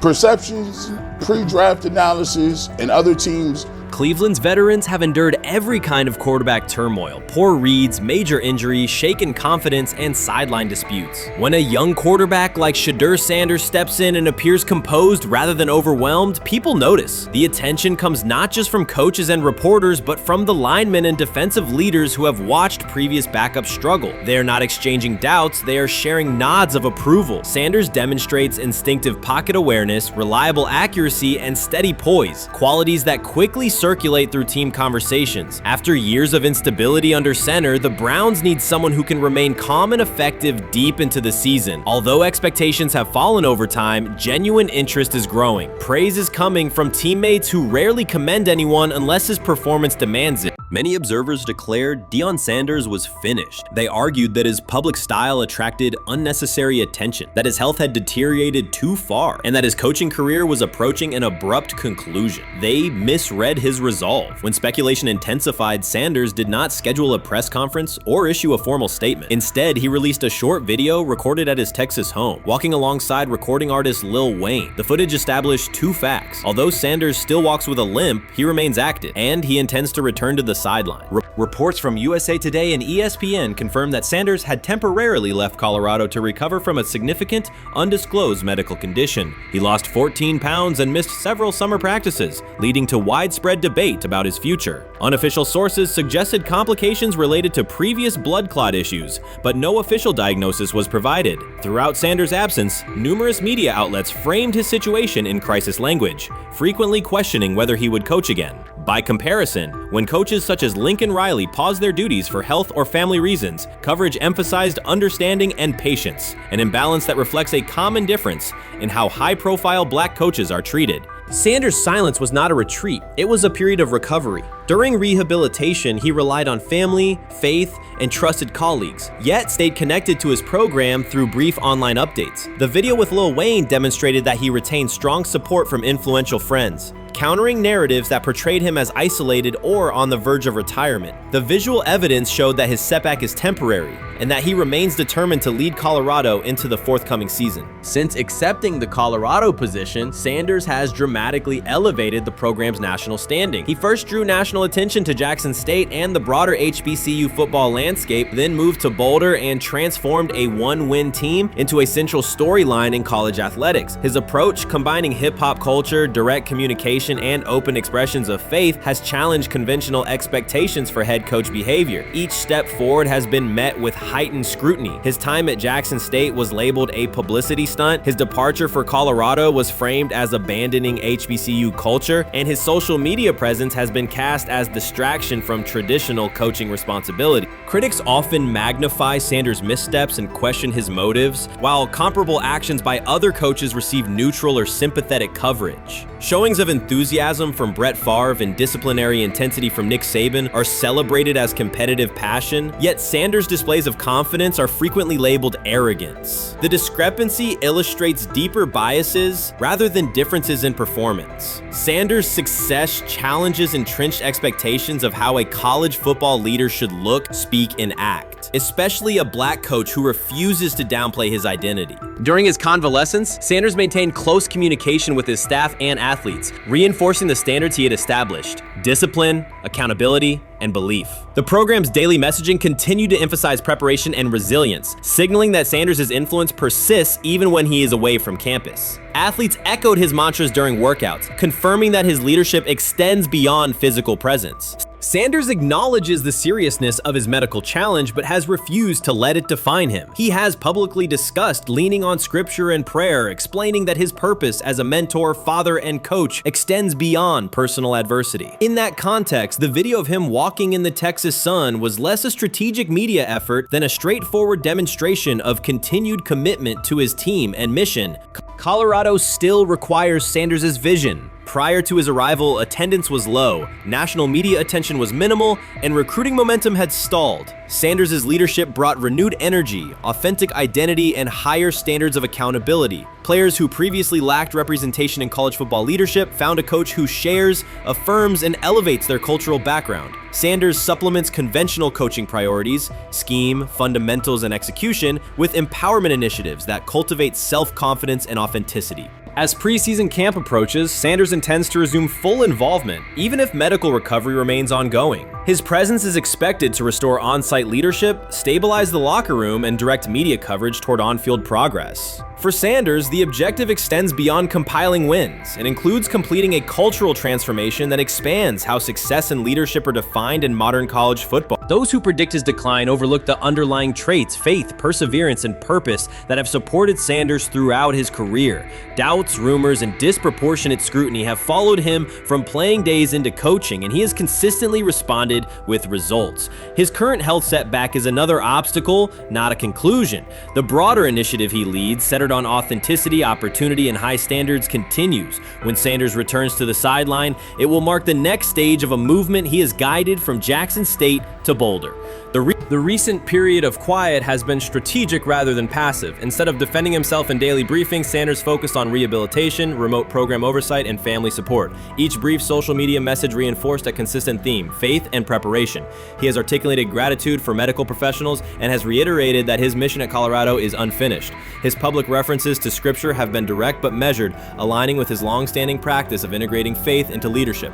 Speaker 6: perceptions, pre-draft analysis, and other teams.
Speaker 1: Cleveland's veterans have endured every kind of quarterback turmoil, poor reads, major injuries, shaken confidence, and sideline disputes. When a young quarterback like Shedeur Sanders steps in and appears composed rather than overwhelmed, people notice. The attention comes not just from coaches and reporters, but from the linemen and defensive leaders who have watched previous backups struggle. They are not exchanging doubts, they are sharing nods of approval. Sanders demonstrates instinctive pocket awareness, reliable accuracy, and steady poise, qualities that quickly circulate through team conversations. After years of instability under center, the Browns need someone who can remain calm and effective deep into the season. Although expectations have fallen over time, genuine interest is growing. Praise is coming from teammates who rarely commend anyone unless his performance demands it. Many observers declared Deion Sanders was finished. They argued that his public style attracted unnecessary attention, that his health had deteriorated too far, and that his coaching career was approaching an abrupt conclusion. They misread his resolve. When speculation intensified, Sanders did not schedule a press conference or issue a formal statement. Instead, he released a short video recorded at his Texas home, walking alongside recording artist Lil Wayne. The footage established 2 facts. Although Sanders still walks with a limp, he remains active, and he intends to return to the sideline. Reports from USA Today and ESPN confirm that Sanders had temporarily left Colorado to recover from a significant, undisclosed medical condition. He lost 14 pounds and missed several summer practices, leading to widespread debate about his future. Unofficial sources suggested complications related to previous blood clot issues, but no official diagnosis was provided. Throughout Sanders' absence, numerous media outlets framed his situation in crisis language, frequently questioning whether he would coach again. By comparison, when coaches such as Lincoln Riley paused their duties for health or family reasons, coverage emphasized understanding and patience, an imbalance that reflects a common difference in how high-profile black coaches are treated. Sanders' silence was not a retreat, it was a period of recovery. During rehabilitation, he relied on family, faith, and trusted colleagues, yet stayed connected to his program through brief online updates. The video with Lil Wayne demonstrated that he retained strong support from influential friends, countering narratives that portrayed him as isolated or on the verge of retirement. The visual evidence showed that his setback is temporary, and that he remains determined to lead Colorado into the forthcoming season. Since accepting the Colorado position, Sanders has dramatically elevated the program's national standing. He first drew national attention to Jackson State and the broader HBCU football landscape, then moved to Boulder and transformed a one-win team into a central storyline in college athletics. His approach, combining hip-hop culture, direct communication, and open expressions of faith, has challenged conventional expectations for head coach behavior. Each step forward has been met with heightened scrutiny. His time at Jackson State was labeled a publicity stunt, his departure for Colorado was framed as abandoning HBCU culture, and his social media presence has been cast as distraction from traditional coaching responsibility. Critics often magnify Sanders' missteps and question his motives, while comparable actions by other coaches receive neutral or sympathetic coverage. Showings of enthusiasm from Brett Favre and disciplinary intensity from Nick Saban are celebrated as competitive passion, yet Sanders' displays of confidence are frequently labeled arrogance. The discrepancy illustrates deeper biases rather than differences in performance. Sanders' success challenges entrenched expectations of how a college football leader should look, speak, and act, especially a black coach who refuses to downplay his identity. During his convalescence, Sanders maintained close communication with his staff and athletes, reinforcing the standards he had established: discipline, accountability, and belief. The program's daily messaging continued to emphasize preparation and resilience, signaling that Sanders' influence persists even when he is away from campus. Athletes echoed his mantras during workouts, confirming that his leadership extends beyond physical presence. Sanders acknowledges the seriousness of his medical challenge, but has refused to let it define him. He has publicly discussed leaning on scripture and prayer, explaining that his purpose as a mentor, father, and coach extends beyond personal adversity. In that context, the video of him walking in the Texas sun was less a strategic media effort than a straightforward demonstration of continued commitment to his team and mission. Colorado still requires Sanders' vision, Prior to his arrival, attendance was low, national media attention was minimal, and recruiting momentum had stalled. Sanders' leadership brought renewed energy, authentic identity, and higher standards of accountability. Players who previously lacked representation in college football leadership found a coach who shares, affirms, and elevates their cultural background. Sanders supplements conventional coaching priorities, scheme, fundamentals, and execution with empowerment initiatives that cultivate self-confidence and authenticity. As preseason camp approaches, Sanders intends to resume full involvement, even if medical recovery remains ongoing. His presence is expected to restore on-site leadership, stabilize the locker room, and direct media coverage toward on-field progress. For Sanders, the objective extends beyond compiling wins. It includes completing a cultural transformation that expands how success and leadership are defined in modern college football. Those who predict his decline overlook the underlying traits, faith, perseverance, and purpose that have supported Sanders throughout his career. Doubts, rumors, and disproportionate scrutiny have followed him from playing days into coaching, and he has consistently responded with results. His current health setback is another obstacle, not a conclusion. The broader initiative he leads, centered on authenticity, opportunity, and high standards, continues. When Sanders returns to the sideline, it will mark the next stage of a movement he has guided from Jackson State to Boulder. The recent period of quiet has been strategic rather than passive. Instead of defending himself in daily briefings, Sanders focused on rehabilitation, remote program oversight, and family support. Each brief social media message reinforced a consistent theme: faith and preparation. He has articulated gratitude for medical professionals and has reiterated that his mission at Colorado is unfinished. His public references to scripture have been direct but measured, aligning with his long-standing practice of integrating faith into leadership.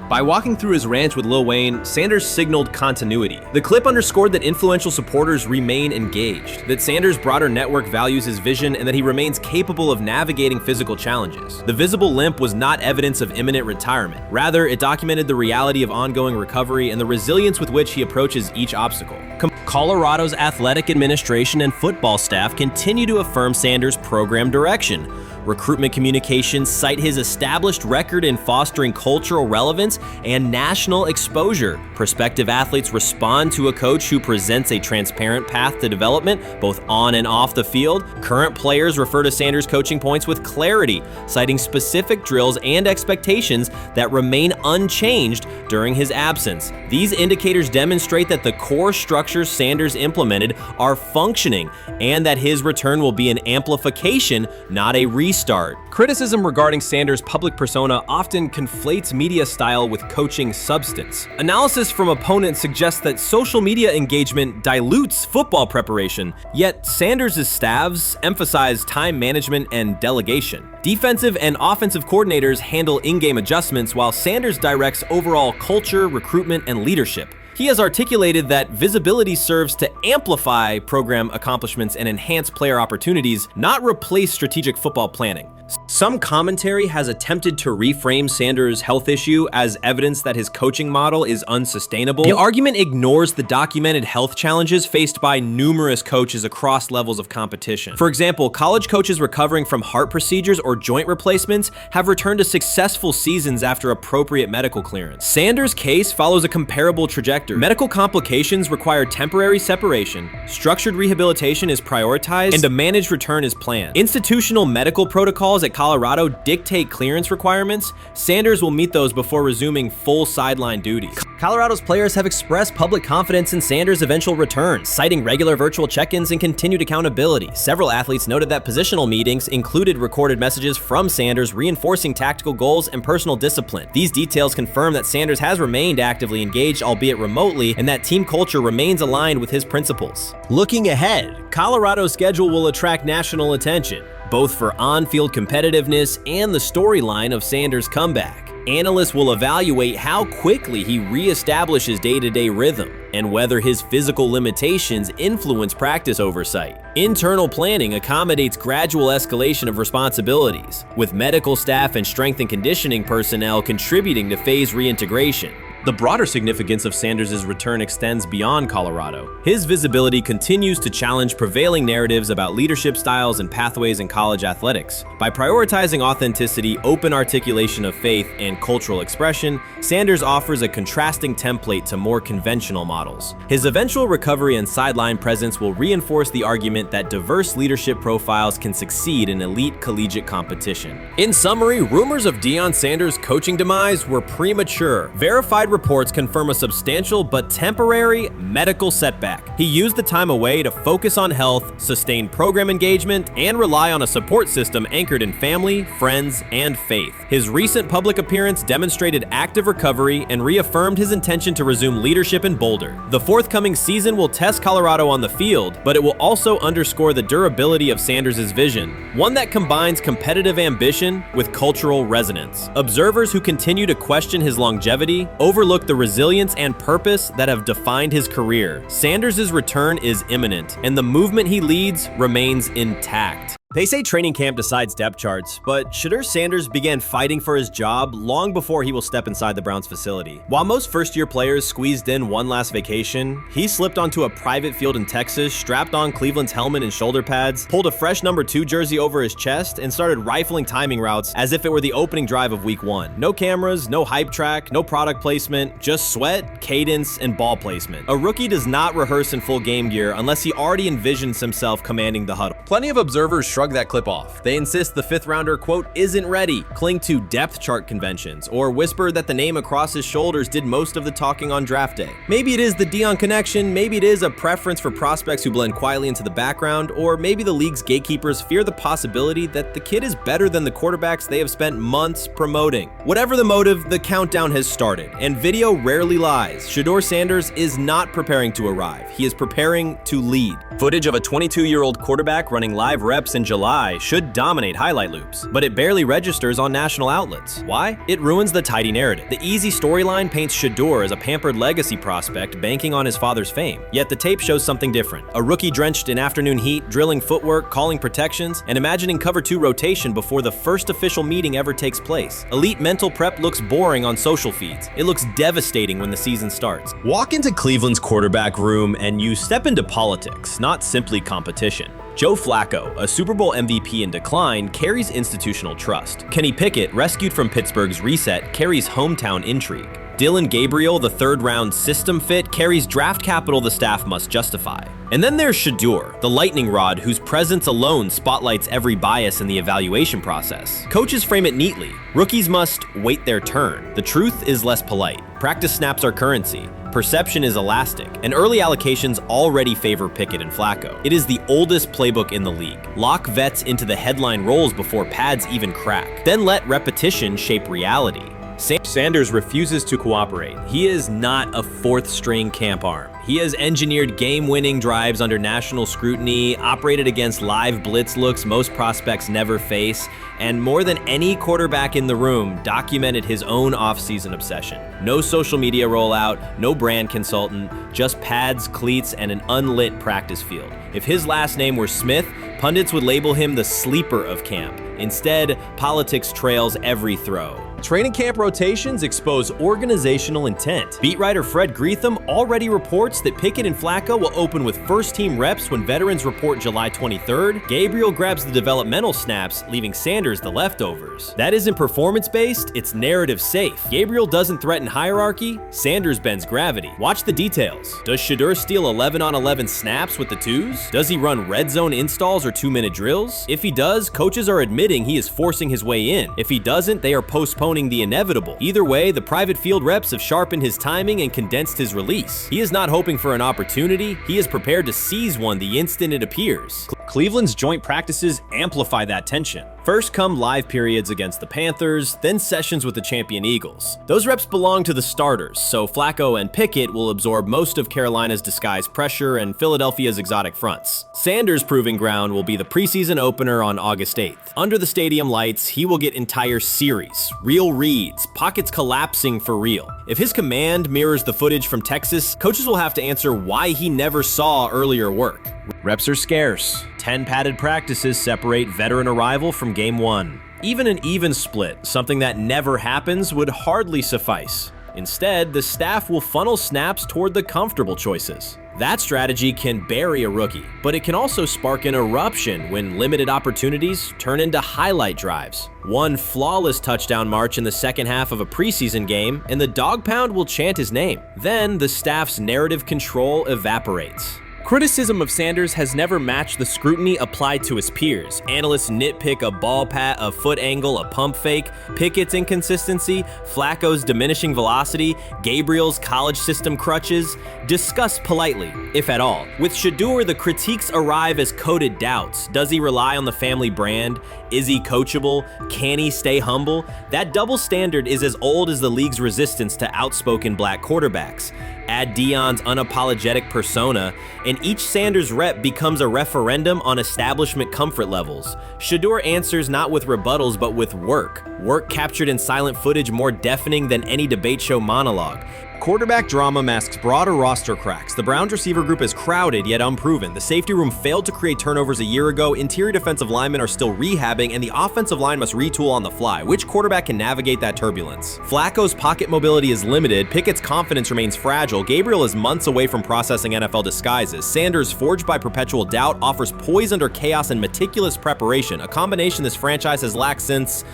Speaker 1: By walking through his ranch with Lil Wayne, Sanders signaled continuity. The clip underscored that influential supporters remain engaged, that Sanders' broader network values his vision, and that he remains capable of navigating physical challenges. The visible limp was not evidence of imminent retirement. Rather, it documented the reality of ongoing recovery and the resilience with which he approaches each obstacle. Colorado's athletic administration and football staff continue to affirm Sanders' program direction. Recruitment communications cite his established record in fostering cultural relevance and national exposure. Prospective athletes respond to a coach who presents a transparent path to development, both on and off the field. Current players refer to Sanders' coaching points with clarity, citing specific drills and expectations that remain unchanged during his absence. These indicators demonstrate that the core structures Sanders implemented are functioning, and that his return will be an amplification, not a restart. Criticism regarding Sanders' public persona often conflates media style with coaching substance. Analysis from opponents suggests that social media engagement dilutes football preparation, yet Sanders' staffs emphasize time management and delegation. Defensive and offensive coordinators handle in-game adjustments, while Sanders directs overall culture, recruitment, and leadership. He has articulated that visibility serves to amplify program accomplishments and enhance player opportunities, not replace strategic football planning. Some commentary has attempted to reframe Sanders' health issue as evidence that his coaching model is unsustainable. The argument ignores the documented health challenges faced by numerous coaches across levels of competition. For example, college coaches recovering from heart procedures or joint replacements have returned to successful seasons after appropriate medical clearance. Sanders' case follows a comparable trajectory. Medical complications require temporary separation, structured rehabilitation is prioritized, and a managed return is planned. Institutional medical protocols at Colorado dictate clearance requirements. Sanders will meet those before resuming full sideline duties. Colorado's players have expressed public confidence in Sanders' eventual return, citing regular virtual check-ins and continued accountability. Several athletes noted that positional meetings included recorded messages from Sanders reinforcing tactical goals and personal discipline. These details confirm that Sanders has remained actively engaged, albeit remotely, and that team culture remains aligned with his principles. Looking ahead, Colorado's schedule will attract national attention, both for on-field competitiveness and the storyline of Sanders' comeback. Analysts will evaluate how quickly he reestablishes day-to-day rhythm and whether his physical limitations influence practice oversight. Internal planning accommodates gradual escalation of responsibilities, with medical staff and strength and conditioning personnel contributing to phase reintegration. The broader significance of Sanders' return extends beyond Colorado. His visibility continues to challenge prevailing narratives about leadership styles and pathways in college athletics. By prioritizing authenticity, open articulation of faith, and cultural expression, Sanders offers a contrasting template to more conventional models. His eventual recovery and sideline presence will reinforce the argument that diverse leadership profiles can succeed in elite collegiate competition. In summary, rumors of Deion Sanders' coaching demise were premature. Verified reports confirm a substantial but temporary medical setback. He used the time away to focus on health, sustain program engagement, and rely on a support system anchored in family, friends, and faith. His recent public appearance demonstrated active recovery and reaffirmed his intention to resume leadership in Boulder. The forthcoming season will test Colorado on the field, but it will also underscore the durability of Sanders' vision, one that combines competitive ambition with cultural resonance. Observers who continue to question his longevity overlook the resilience and purpose that have defined his career. Sanders' return is imminent, and the movement he leads remains intact. They say training camp decides depth charts, but Shedeur Sanders began fighting for his job long before he will step inside the Browns facility. While most first-year players squeezed in one last vacation, he slipped onto a private field in Texas, strapped on Cleveland's helmet and shoulder pads, pulled a fresh number 2 jersey over his chest, and started rifling timing routes as if it were the opening drive of week 1. No cameras, no hype track, no product placement, just sweat, cadence, and ball placement. A rookie does not rehearse in full game gear unless he already envisions himself commanding the huddle. Plenty of observers shrug that clip off. They insist the 5th rounder, quote, isn't ready, cling to depth chart conventions, or whisper that the name across his shoulders did most of the talking on draft day. Maybe it is the Deion connection, maybe it is a preference for prospects who blend quietly into the background, or maybe the league's gatekeepers fear the possibility that the kid is better than the quarterbacks they have spent months promoting. Whatever the motive, the countdown has started, and video rarely lies. Shedeur Sanders is not preparing to arrive. He is preparing to lead. Footage of a 22-year-old quarterback running live reps in July should dominate highlight loops, but it barely registers on national outlets. Why? It ruins the tidy narrative. The easy storyline paints Shedeur as a pampered legacy prospect banking on his father's fame. Yet the tape shows something different. A rookie drenched in afternoon heat, drilling footwork, calling protections, and imagining cover 2 rotation before the first official meeting ever takes place. Elite mental prep looks boring on social feeds. It looks devastating when the season starts. Walk into Cleveland's quarterback room and you step into politics, not simply competition. Joe Flacco, a Super Bowl MVP in decline, carries institutional trust. Kenny Pickett, rescued from Pittsburgh's reset, carries hometown intrigue. Dylan Gabriel, the 3rd-round system fit, carries draft capital the staff must justify. And then there's Shedeur, the lightning rod whose presence alone spotlights every bias in the evaluation process. Coaches frame it neatly. Rookies must wait their turn. The truth is less polite. Practice snaps are currency. Perception is elastic, and early allocations already favor Pickett and Flacco. It is the oldest playbook in the league. Lock vets into the headline roles before pads even crack. Then let repetition shape reality. Sanders refuses to cooperate. He is not a 4th-string camp arm. He has engineered game-winning drives under national scrutiny, operated against live blitz looks most prospects never face, and more than any quarterback in the room, documented his own offseason obsession. No social media rollout, no brand consultant, just pads, cleats, and an unlit practice field. If his last name were Smith, pundits would label him the sleeper of camp. Instead, politics trails every throw. Training camp rotations expose organizational intent. Beat writer Fred Greetham already reports that Pickett and Flacco will open with first-team reps when veterans report July 23rd. Gabriel grabs the developmental snaps, leaving Sanders the leftovers. That isn't performance-based, it's narrative-safe. Gabriel doesn't threaten hierarchy, Sanders bends gravity. Watch the details. Does Shedeur steal 11-on-11 snaps with the 2s? Does he run red zone installs or 2-minute drills? If he does, coaches are admitting he is forcing his way in. If he doesn't, they are postponing the inevitable. Either way, the private field reps have sharpened his timing and condensed his release. He is not hoping for an opportunity, he is prepared to seize one the instant it appears. Cleveland's joint practices amplify that tension. First come live periods against the Panthers, then sessions with the champion Eagles. Those reps belong to the starters, so Flacco and Pickett will absorb most of Carolina's disguised pressure and Philadelphia's exotic fronts. Sanders' proving ground will be the preseason opener on August 8th. Under the stadium lights, he will get entire series, real reads, pockets collapsing for real. If his command mirrors the footage from Texas, coaches will have to answer why he never saw earlier work. Reps are scarce. 10 padded practices separate veteran arrival from game 1. Even an even split, something that never happens, would hardly suffice. Instead, the staff will funnel snaps toward the comfortable choices. That strategy can bury a rookie, but it can also spark an eruption when limited opportunities turn into highlight drives. One flawless touchdown march in the second half of a preseason game, and the dog pound will chant his name. Then the staff's narrative control evaporates. Criticism of Sanders has never matched the scrutiny applied to his peers. Analysts nitpick a ball pat, a foot angle, a pump fake, Pickett's inconsistency, Flacco's diminishing velocity, Gabriel's college system crutches, discuss politely, if at all. With Shedeur, the critiques arrive as coded doubts. Does he rely on the family brand? Is he coachable? Can he stay humble? That double standard is as old as the league's resistance to outspoken black quarterbacks. Add Deion's unapologetic persona, and each Sanders rep becomes a referendum on establishment comfort levels. Shedeur answers not with rebuttals, but with work. Work captured in silent footage more deafening than any debate show monologue. Quarterback drama masks broader roster cracks. The Browns receiver group is crowded yet unproven. The safety room failed to create turnovers a year ago. Interior defensive linemen are still rehabbing, and the offensive line must retool on the fly. Which quarterback can navigate that turbulence? Flacco's pocket mobility is limited. Pickett's confidence remains fragile. Gabriel is months away from processing NFL disguises. Sanders, forged by perpetual doubt, offers poise under chaos and meticulous preparation, a combination this franchise has lacked since,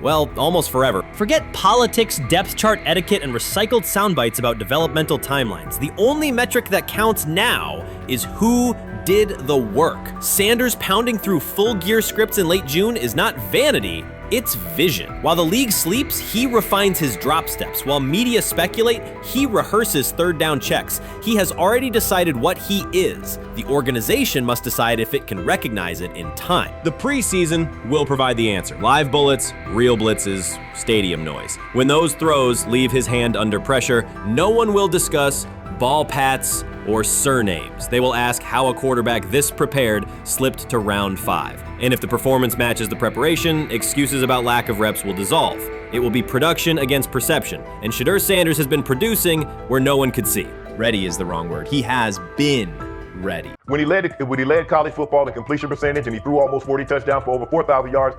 Speaker 1: well, almost forever. Forget politics, depth chart etiquette, and recycled sound bites about developmental timelines. The only metric that counts now is who did the work. Sanders pounding through full gear scripts in late June is not vanity, it's vision. While the league sleeps, he refines his drop steps. While media speculate, he rehearses third down checks. He has already decided what he is. The organization must decide if it can recognize it in time. The preseason will provide the answer. Live bullets, real blitzes, stadium noise. When those throws leave his hand under pressure, no one will discuss ball pats or surnames. They will ask how a quarterback this prepared slipped to round 5. And if the performance matches the preparation, excuses about lack of reps will dissolve. It will be production against perception, and Shedeur Sanders has been producing where no one could see. Ready is the wrong word. He has been ready.
Speaker 3: When he led college football in completion percentage and he threw almost 40 touchdowns for over 4,000 yards,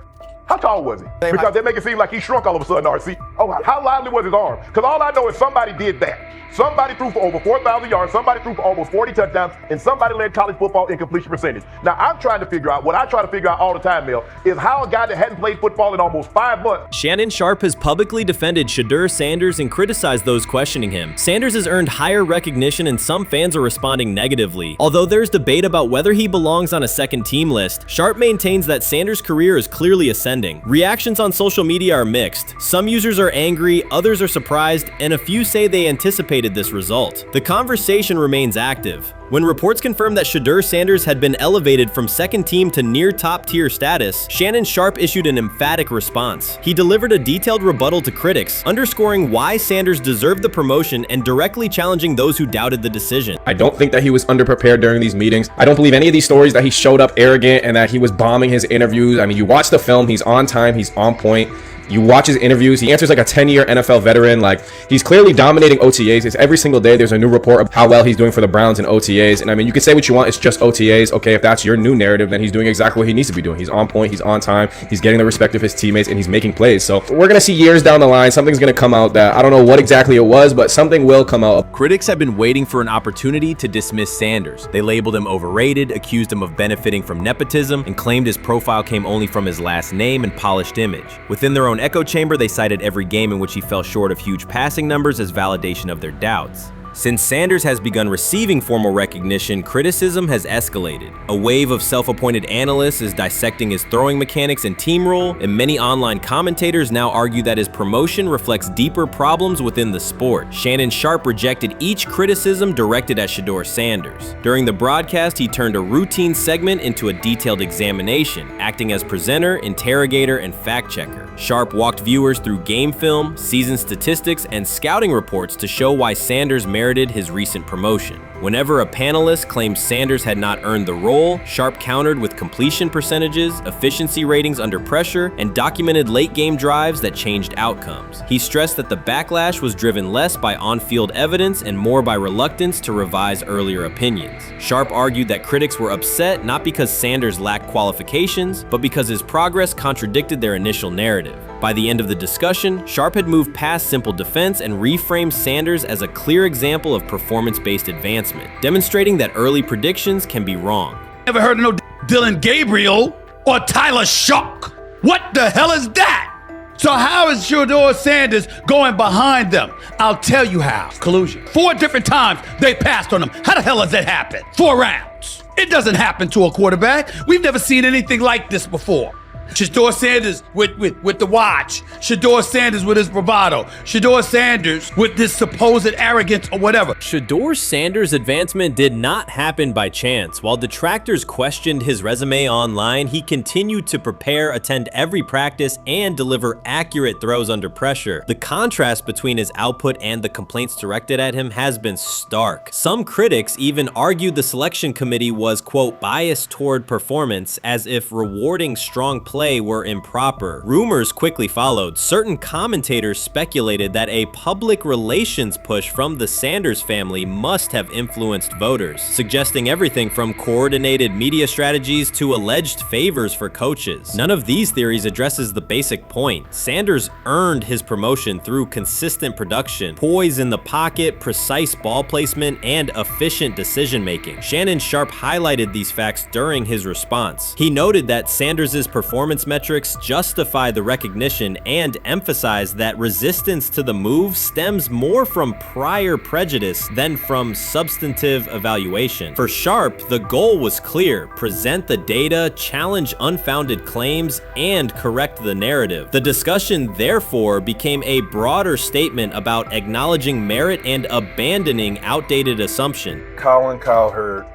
Speaker 3: how tall was he? Because they make it seem like he shrunk all of a sudden, RC. Oh, how lively was his arm? Because all I know is somebody did that. Somebody threw for over 4,000 yards, somebody threw for almost 40 touchdowns, and somebody led college football in completion percentage. Now, I'm trying to figure out, what I try to figure out all the time, Mel, is how a guy that hadn't played football in almost 5 months.
Speaker 1: Shannon Sharpe has publicly defended Shedeur Sanders and criticized those questioning him. Sanders has earned higher recognition, and some fans are responding negatively. Although there's debate about whether he belongs on a second team list, Sharpe maintains that Sanders' career is clearly ascending. Reactions on social media are mixed. Some users are angry, others are surprised, and a few say they anticipated this result. The conversation remains active. When reports confirmed that Shedeur Sanders had been elevated from second team to near top tier status, Shannon Sharpe issued an emphatic response. He delivered a detailed rebuttal to critics, underscoring why Sanders deserved the promotion and directly challenging those who doubted the decision.
Speaker 4: I don't think that he was underprepared during these meetings. I don't believe any of these stories that he showed up arrogant and that he was bombing his interviews. I mean, you watch the film, he's on time, he's on point. You watch his interviews, he answers like a 10-year NFL veteran. Like, he's clearly dominating OTAs. It's every single day there's a new report of how well he's doing for the Browns in OTAs. And I mean, you can say what you want, it's just OTAs. Okay, if that's your new narrative, then he's doing exactly what he needs to be doing. He's on point, he's on time, he's getting the respect of his teammates, and he's making plays. So we're gonna see years down the line, something's gonna come out that I don't know what exactly it was, but something will come out.
Speaker 1: Critics have been waiting for an opportunity to dismiss Sanders. They labeled him overrated, accused him of benefiting from nepotism, and claimed his profile came only from his last name and polished image. Within their own echo chamber, they cited every game in which he fell short of huge passing numbers as validation of their doubts. Since Sanders has begun receiving formal recognition, criticism has escalated. A wave of self-appointed analysts is dissecting his throwing mechanics and team role, and many online commentators now argue that his promotion reflects deeper problems within the sport. Shannon Sharpe rejected each criticism directed at Shedeur Sanders. During the broadcast, he turned a routine segment into a detailed examination, acting as presenter, interrogator, and fact-checker. Sharpe walked viewers through game film, season statistics, and scouting reports to show why Sanders merited merited his recent promotion. Whenever a panelist claimed Sanders had not earned the role, Sharpe countered with completion percentages, efficiency ratings under pressure, and documented late-game drives that changed outcomes. He stressed that the backlash was driven less by on-field evidence and more by reluctance to revise earlier opinions. Sharpe argued that critics were upset not because Sanders lacked qualifications, but because his progress contradicted their initial narrative. By the end of the discussion, Sharpe had moved past simple defense and reframed Sanders as a clear example of performance-based advancement, demonstrating that early predictions can be wrong.
Speaker 5: Never heard of no Dylan Gabriel or Tyler Shock. What the hell is that? So how is Shedeur Sanders going behind them? I'll tell you how. Collusion. 4 different times they passed on him. How the hell does that happen? 4 rounds. It doesn't happen to a quarterback. We've never seen anything like this before. Shedeur Sanders with the watch. Shedeur Sanders with his bravado. Shedeur Sanders with this supposed arrogance or whatever.
Speaker 1: Shedeur Sanders' advancement did not happen by chance. While detractors questioned his resume online, he continued to prepare, attend every practice, and deliver accurate throws under pressure. The contrast between his output and the complaints directed at him has been stark. Some critics even argued the selection committee was, quote, biased toward performance, as if rewarding strong play were improper. Rumors quickly followed. Certain commentators speculated that a public relations push from the Sanders family must have influenced voters, suggesting everything from coordinated media strategies to alleged favors for coaches. None of these theories addresses the basic point. Sanders earned his promotion through consistent production, poise in the pocket, precise ball placement, and efficient decision-making. Shannon Sharpe highlighted these facts during his response. He noted that Sanders' performance metrics justify the recognition and emphasize that resistance to the move stems more from prior prejudice than from substantive evaluation. For Sharpe, the goal was clear: present the data, challenge unfounded claims, and correct the narrative. The discussion therefore became a broader statement about acknowledging merit and abandoning outdated assumption.
Speaker 7: Colin Cowherd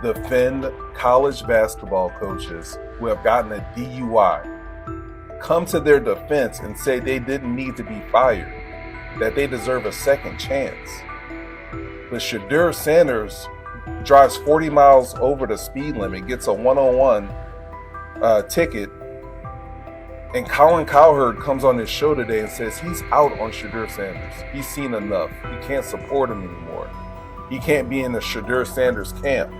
Speaker 7: defend college basketball coaches who have gotten a DUI, come to their defense and say they didn't need to be fired, that they deserve a second chance. But Shedeur Sanders drives 40 miles over the speed limit, gets a one-on-one ticket, and Colin Cowherd comes on his show today and says he's out on Shedeur Sanders. He's seen enough. He can't support him anymore. He can't be in the Shedeur Sanders camp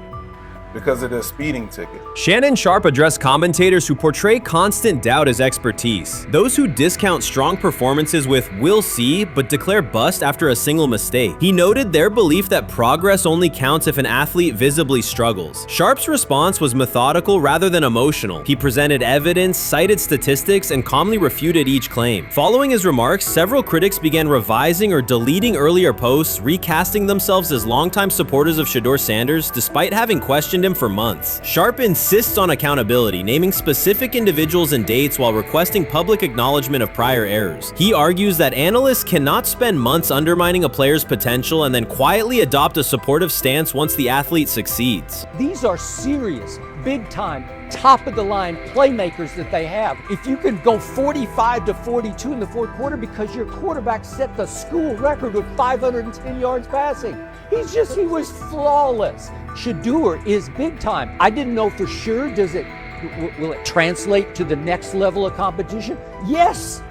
Speaker 7: because of the speeding ticket.
Speaker 1: Shannon Sharpe addressed commentators who portray constant doubt as expertise. Those who discount strong performances with "we'll see" but declare bust after a single mistake. He noted their belief that progress only counts if an athlete visibly struggles. Sharpe's response was methodical rather than emotional. He presented evidence, cited statistics, and calmly refuted each claim. Following his remarks, several critics began revising or deleting earlier posts, recasting themselves as longtime supporters of Shedeur Sanders despite having questioned him for months. Sharpe insists on accountability, naming specific individuals and dates while requesting public acknowledgement of prior errors. He argues that analysts cannot spend months undermining a player's potential and then quietly adopt a supportive stance once the athlete succeeds.
Speaker 8: These are serious, big-time, top-of-the-line playmakers that they have. If you can go 45-42 in the fourth quarter because your quarterback set the school record with 510 yards passing. He was flawless. Shedeur is big time. I didn't know for sure, will it translate to the next level of competition? Yes,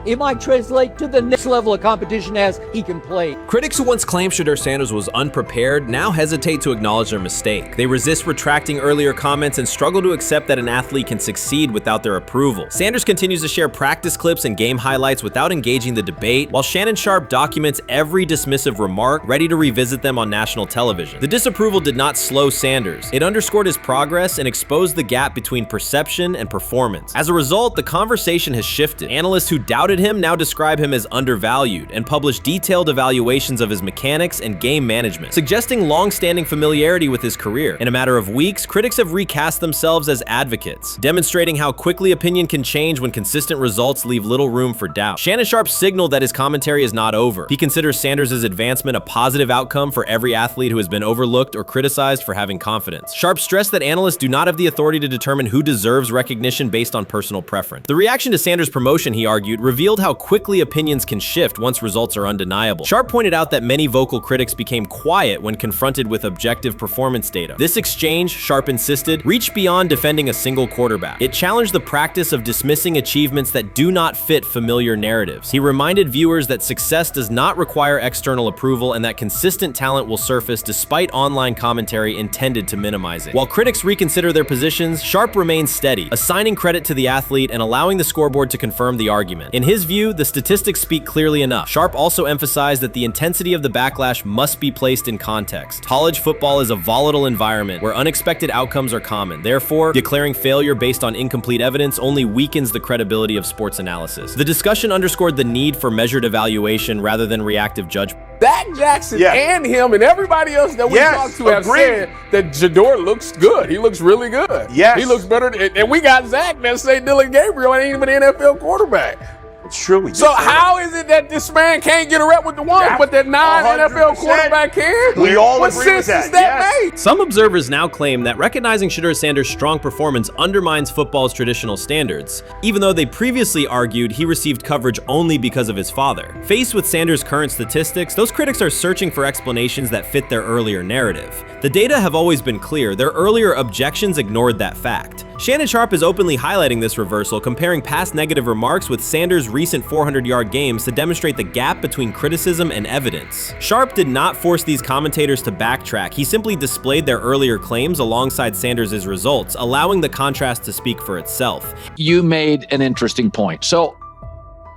Speaker 8: it might translate to the next level of competition as he can play.
Speaker 1: Critics who once claimed Shedeur Sanders was unprepared now hesitate to acknowledge their mistake. They resist retracting earlier comments and struggle to accept that an athlete can succeed without their approval. Sanders continues to share practice clips and game highlights without engaging the debate, while Shannon Sharpe documents every dismissive remark, ready to revisit them on national television. The disapproval did not slow Sanders. It underscored his progress and exposed the gap between perception and performance. As a result, the conversation has shifted. Analysts who doubted him now describe him as undervalued and publish detailed evaluations of his mechanics and game management, suggesting long-standing familiarity with his career. In a matter of weeks, critics have recast themselves as advocates, demonstrating how quickly opinion can change when consistent results leave little room for doubt. Shannon Sharpe signaled that his commentary is not over. He considers Sanders' advancement a positive outcome for every athlete who has been overlooked or criticized for having confidence. Sharpe stressed that analysts do not have the authority to determine who deserves recognition based on personal preference. The reaction to Sanders' promotion, he argued, revealed how quickly opinions can shift once results are undeniable. Sharpe pointed out that many vocal critics became quiet when confronted with objective performance data. This exchange, Sharpe insisted, reached beyond defending a single quarterback. It challenged the practice of dismissing achievements that do not fit familiar narratives. He reminded viewers that success does not require external approval and that consistent talent will surface despite online commentary intended to minimize it. While critics reconsider their positions, Sharpe remains steady, assigning credit to the athlete and allowing the scoreboard to confirm the argument. In his view, the statistics speak clearly enough. Sharpe also emphasized that the intensity of the backlash must be placed in context. College football is a volatile environment where unexpected outcomes are common. Therefore, declaring failure based on incomplete evidence only weakens the credibility of sports analysis. The discussion underscored the need for measured evaluation rather than reactive judgment.
Speaker 9: Zach Jackson and him and everybody else that we talked to have said that Shedeur looks good. He looks really good.
Speaker 3: Yes.
Speaker 9: He looks better. And we got Zach that say Dillon Gabriel ain't even an NFL quarterback.
Speaker 3: It's true.
Speaker 9: So how is it that this man can't get a rep with the ones, but that non-NFL quarterback can?
Speaker 3: We all
Speaker 9: what
Speaker 3: agree with
Speaker 9: sense
Speaker 3: that.
Speaker 9: does that make?
Speaker 1: Some observers now claim that recognizing Shedeur Sanders' strong performance undermines football's traditional standards, even though they previously argued he received coverage only because of his father. Faced with Sanders' current statistics, those critics are searching for explanations that fit their earlier narrative. The data have always been clear. Their earlier objections ignored that fact. Shannon Sharpe is openly highlighting this reversal, comparing past negative remarks with Sanders' recent 400-yard games to demonstrate the gap between criticism and evidence. Sharpe did not force these commentators to backtrack. He simply displayed their earlier claims alongside Sanders' results, allowing the contrast to speak for itself.
Speaker 17: You made an interesting point. So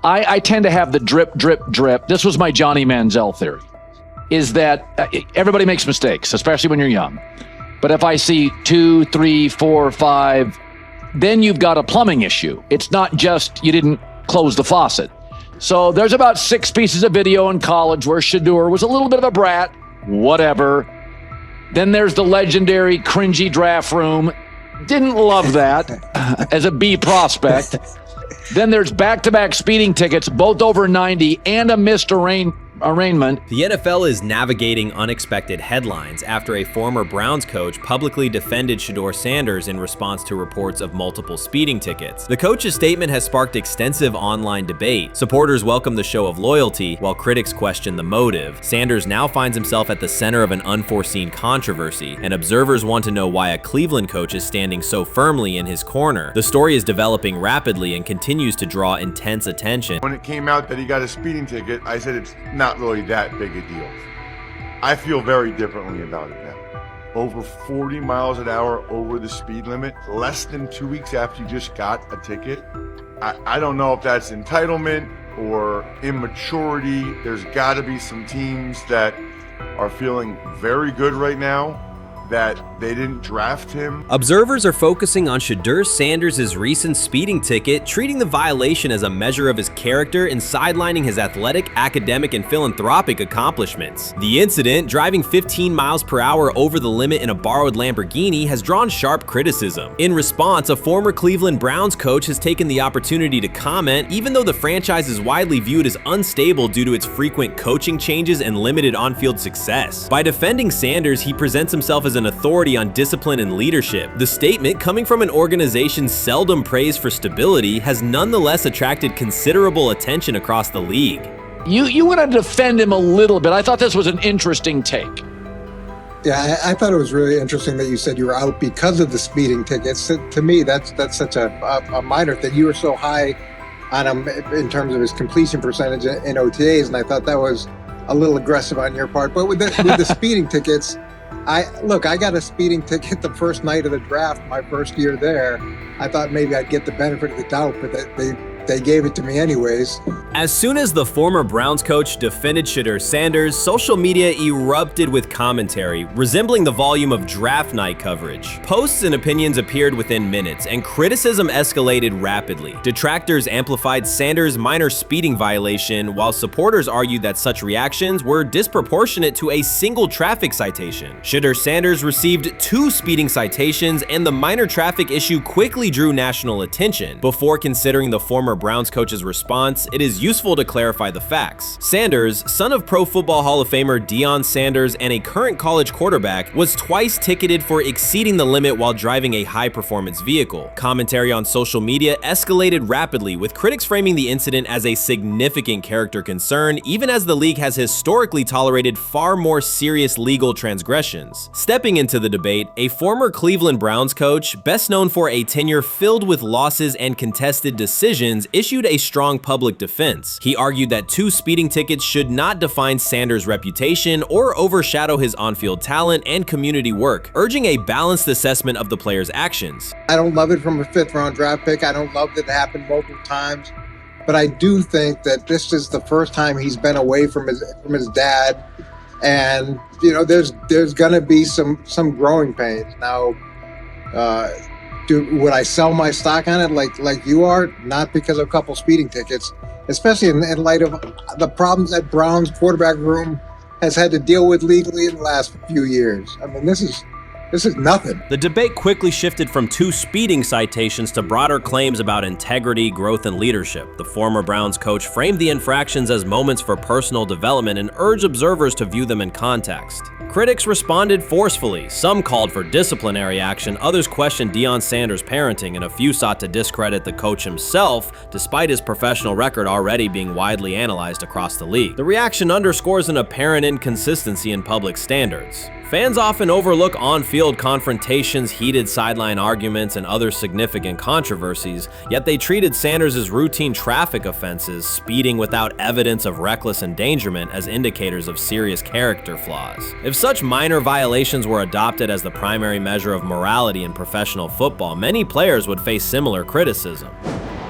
Speaker 17: I tend to have the drip, drip, drip. This was my Johnny Manziel theory, is that everybody makes mistakes, especially when you're young. But if I see 2, 3, 4, 5, then you've got a plumbing issue. It's not just you didn't close the faucet. So there's about 6 pieces of video in college where Shedeur was a little bit of a brat, whatever. Then there's the legendary cringy draft room. Didn't love that as a B prospect. Then there's back-to-back speeding tickets, both over 90, and a missed arraignment.
Speaker 1: The NFL is navigating unexpected headlines after a former Browns coach publicly defended Shedeur Sanders in response to reports of multiple speeding tickets. The coach's statement has sparked extensive online debate. Supporters welcome the show of loyalty, while critics question the motive. Sanders now finds himself at the center of an unforeseen controversy, and observers want to know why a Cleveland coach is standing so firmly in his corner. The story is developing rapidly and continues to draw intense attention.
Speaker 10: When it came out that he got a speeding ticket, I said it's not really that big a deal. I feel very differently about it now. Over 40 miles an hour over the speed limit, less than 2 weeks after you just got a ticket. I don't know if that's entitlement or immaturity. There's got to be some teams that are feeling very good right now that they didn't draft him.
Speaker 1: Observers are focusing on Shedeur Sanders' recent speeding ticket, treating the violation as a measure of his character and sidelining his athletic, academic, and philanthropic accomplishments. The incident, driving 15 miles per hour over the limit in a borrowed Lamborghini, has drawn sharp criticism. In response, a former Cleveland Browns coach has taken the opportunity to comment, even though the franchise is widely viewed as unstable due to its frequent coaching changes and limited on-field success. By defending Sanders, he presents himself as an authority on discipline and leadership. The statement, coming from an organization seldom praised for stability, has nonetheless attracted considerable attention across the league.
Speaker 17: You want to defend him a little bit. I thought this was an interesting take.
Speaker 11: Yeah, I thought it was really interesting that you said you were out because of the speeding tickets. To me, that's such a minor thing. You were so high on him in terms of his completion percentage in OTAs, and I thought that was a little aggressive on your part. But with the speeding tickets, I got a speeding ticket the first night of the draft, my first year there. I thought maybe I'd get the benefit of the doubt, but they gave it to me anyways.
Speaker 1: As soon as the former Browns coach defended Shedeur Sanders, social media erupted with commentary, resembling the volume of draft night coverage. Posts and opinions appeared within minutes, and criticism escalated rapidly. Detractors amplified Sanders' minor speeding violation, while supporters argued that such reactions were disproportionate to a single traffic citation. Shedeur Sanders received 2 speeding citations, and the minor traffic issue quickly drew national attention. Before considering the former Browns coach's response, it is useful to clarify the facts. Sanders, son of Pro Football Hall of Famer Deion Sanders and a current college quarterback, was twice ticketed for exceeding the limit while driving a high-performance vehicle. Commentary on social media escalated rapidly, with critics framing the incident as a significant character concern, even as the league has historically tolerated far more serious legal transgressions. Stepping into the debate, a former Cleveland Browns coach, best known for a tenure filled with losses and contested decisions, issued a strong public defense. He argued that 2 speeding tickets should not define Sanders' reputation or overshadow his on-field talent and community work, urging a balanced assessment of the player's actions.
Speaker 11: I don't love it from a 5th-round draft pick. I don't love that it happened multiple times. But I do think that this is the first time he's been away from his dad. And, you know, there's going to be some growing pains. Now, would I sell my stock on it like you are? Not because of a couple speeding tickets, especially in light of the problems that Brown's quarterback room has had to deal with legally in the last few years. I mean, this is nothing.
Speaker 1: The debate quickly shifted from 2 speeding citations to broader claims about integrity, growth, and leadership. The former Browns coach framed the infractions as moments for personal development and urged observers to view them in context. Critics responded forcefully. Some called for disciplinary action, others questioned Deion Sanders' parenting, and a few sought to discredit the coach himself, despite his professional record already being widely analyzed across the league. The reaction underscores an apparent inconsistency in public standards. Fans often overlook on-field confrontations, heated sideline arguments, and other significant controversies, yet they treated Sanders' as routine traffic offenses, speeding without evidence of reckless endangerment, as indicators of serious character flaws. If such minor violations were adopted as the primary measure of morality in professional football, many players would face similar criticism.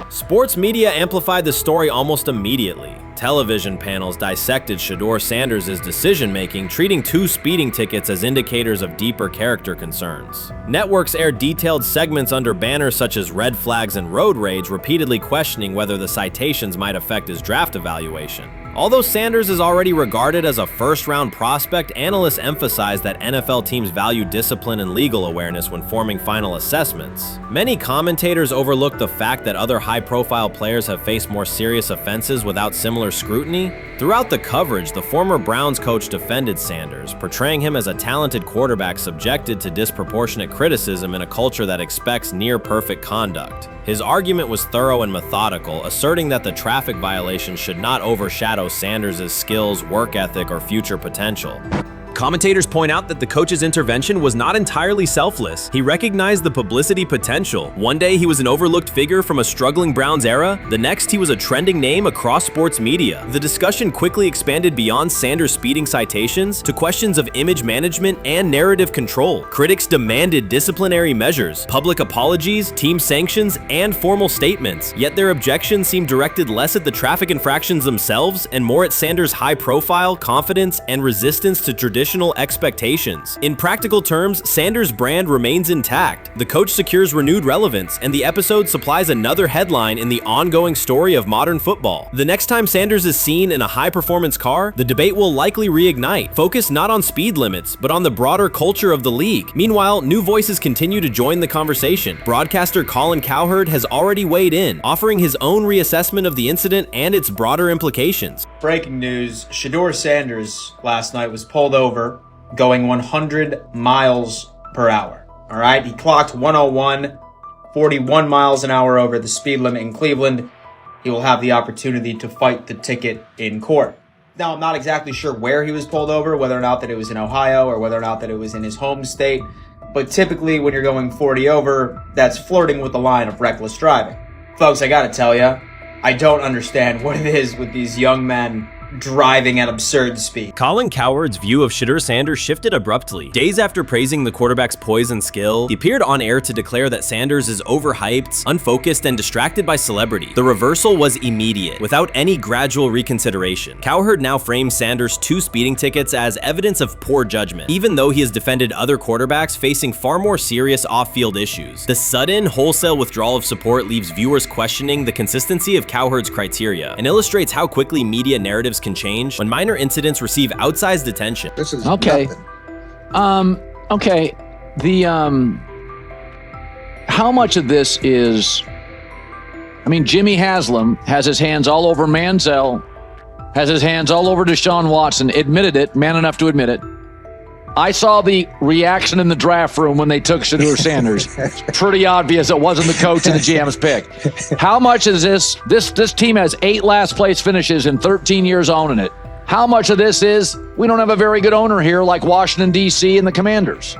Speaker 1: Sports media amplified the story almost immediately. Television panels dissected Shedeur Sanders' decision-making, treating 2 speeding tickets as indicators of deeper character concerns. Networks aired detailed segments under banners such as red flags and road rage, repeatedly questioning whether the citations might affect his draft evaluation. Although Sanders is already regarded as a first-round prospect, analysts emphasize that NFL teams value discipline and legal awareness when forming final assessments. Many commentators overlook the fact that other high-profile players have faced more serious offenses without similar scrutiny. Throughout the coverage, the former Browns coach defended Sanders, portraying him as a talented quarterback subjected to disproportionate criticism in a culture that expects near-perfect conduct. His argument was thorough and methodical, asserting that the traffic violation should not overshadow Sanders' skills, work ethic, or future potential. Commentators point out that the coach's intervention was not entirely selfless. He recognized the publicity potential. One day he was an overlooked figure from a struggling Browns era, the next he was a trending name across sports media. The discussion quickly expanded beyond Sanders' speeding citations to questions of image management and narrative control. Critics demanded disciplinary measures, public apologies, team sanctions, and formal statements, yet their objections seemed directed less at the traffic infractions themselves and more at Sanders' high profile, confidence, and resistance to traditional expectations. In practical terms, Sanders' brand remains intact. The coach secures renewed relevance, and the episode supplies another headline in the ongoing story of modern football. The next time Sanders is seen in a high-performance car, the debate will likely reignite, focused not on speed limits, but on the broader culture of the league. Meanwhile, new voices continue to join the conversation. Broadcaster Colin Cowherd has already weighed in, offering his own reassessment of the incident and its broader implications.
Speaker 12: Breaking news, Shedeur Sanders last night was pulled over going 100 miles per hour. All right, he clocked 101, 41 miles an hour over the speed limit in Cleveland. He will have the opportunity to fight the ticket in court. Now, I'm not exactly sure where he was pulled over, whether or not that it was in Ohio or whether or not that it was in his home state. But typically when you're going 40 over, that's flirting with the line of reckless driving. Folks, I gotta tell you, I don't understand what it is with these young men driving at absurd speed.
Speaker 1: Colin Cowherd's view of Shedeur Sanders shifted abruptly. Days after praising the quarterback's poise and skill, he appeared on air to declare that Sanders is overhyped, unfocused, and distracted by celebrity. The reversal was immediate, without any gradual reconsideration. Cowherd now frames Sanders' 2 speeding tickets as evidence of poor judgment, even though he has defended other quarterbacks facing far more serious off-field issues. The sudden, wholesale withdrawal of support leaves viewers questioning the consistency of Cowherd's criteria and illustrates how quickly media narratives can change when minor incidents receive outsized attention.
Speaker 11: This is
Speaker 17: okay.
Speaker 11: nothing.
Speaker 17: The how much of this is I mean, Jimmy Haslam has his hands all over Manziel, has his hands all over Deshaun Watson, admitted it, man enough to admit it. I saw the reaction in the draft room when they took Shedeur Sanders. Pretty obvious it wasn't the coach and the GM's pick. How much is this team has 8 last place finishes in 13 years owning it. How much of this is we don't have a very good owner here like Washington, D.C. and the Commanders?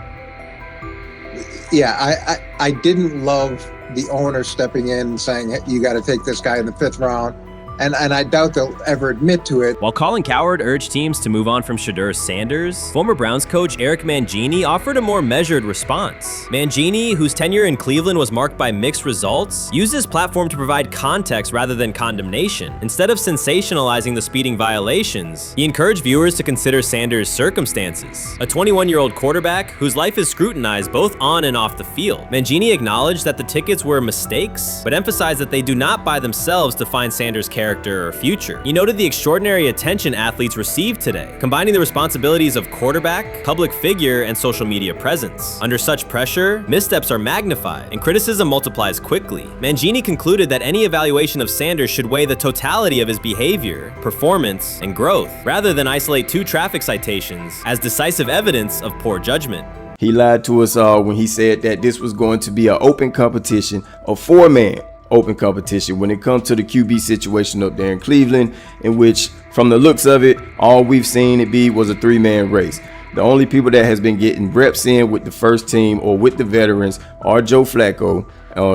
Speaker 11: Yeah, I didn't love the owner stepping in and saying, you got to take this guy in the 5th round. And I doubt they'll ever admit to it.
Speaker 1: While Colin Cowherd urged teams to move on from Shedeur Sanders, former Browns coach Eric Mangini offered a more measured response. Mangini, whose tenure in Cleveland was marked by mixed results, used his platform to provide context rather than condemnation. Instead of sensationalizing the speeding violations, he encouraged viewers to consider Sanders' circumstances. A 21-year-old quarterback whose life is scrutinized both on and off the field. Mangini acknowledged that the tickets were mistakes, but emphasized that they do not by themselves define Sanders' character or future. He noted the extraordinary attention athletes received today, combining the responsibilities of quarterback, public figure, and social media presence. Under such pressure, missteps are magnified, and criticism multiplies quickly. Mangini concluded that any evaluation of Sanders should weigh the totality of his behavior, performance, and growth, rather than isolate 2 traffic citations as decisive evidence of poor judgment.
Speaker 14: He lied to us all when he said that this was going to be an open competition, a 4-man open competition when it comes to the QB situation up there in Cleveland, in which, from the looks of it, all we've seen it be was a 3-man race. The only people that has been getting reps in with the first team or with the veterans are Joe Flacco,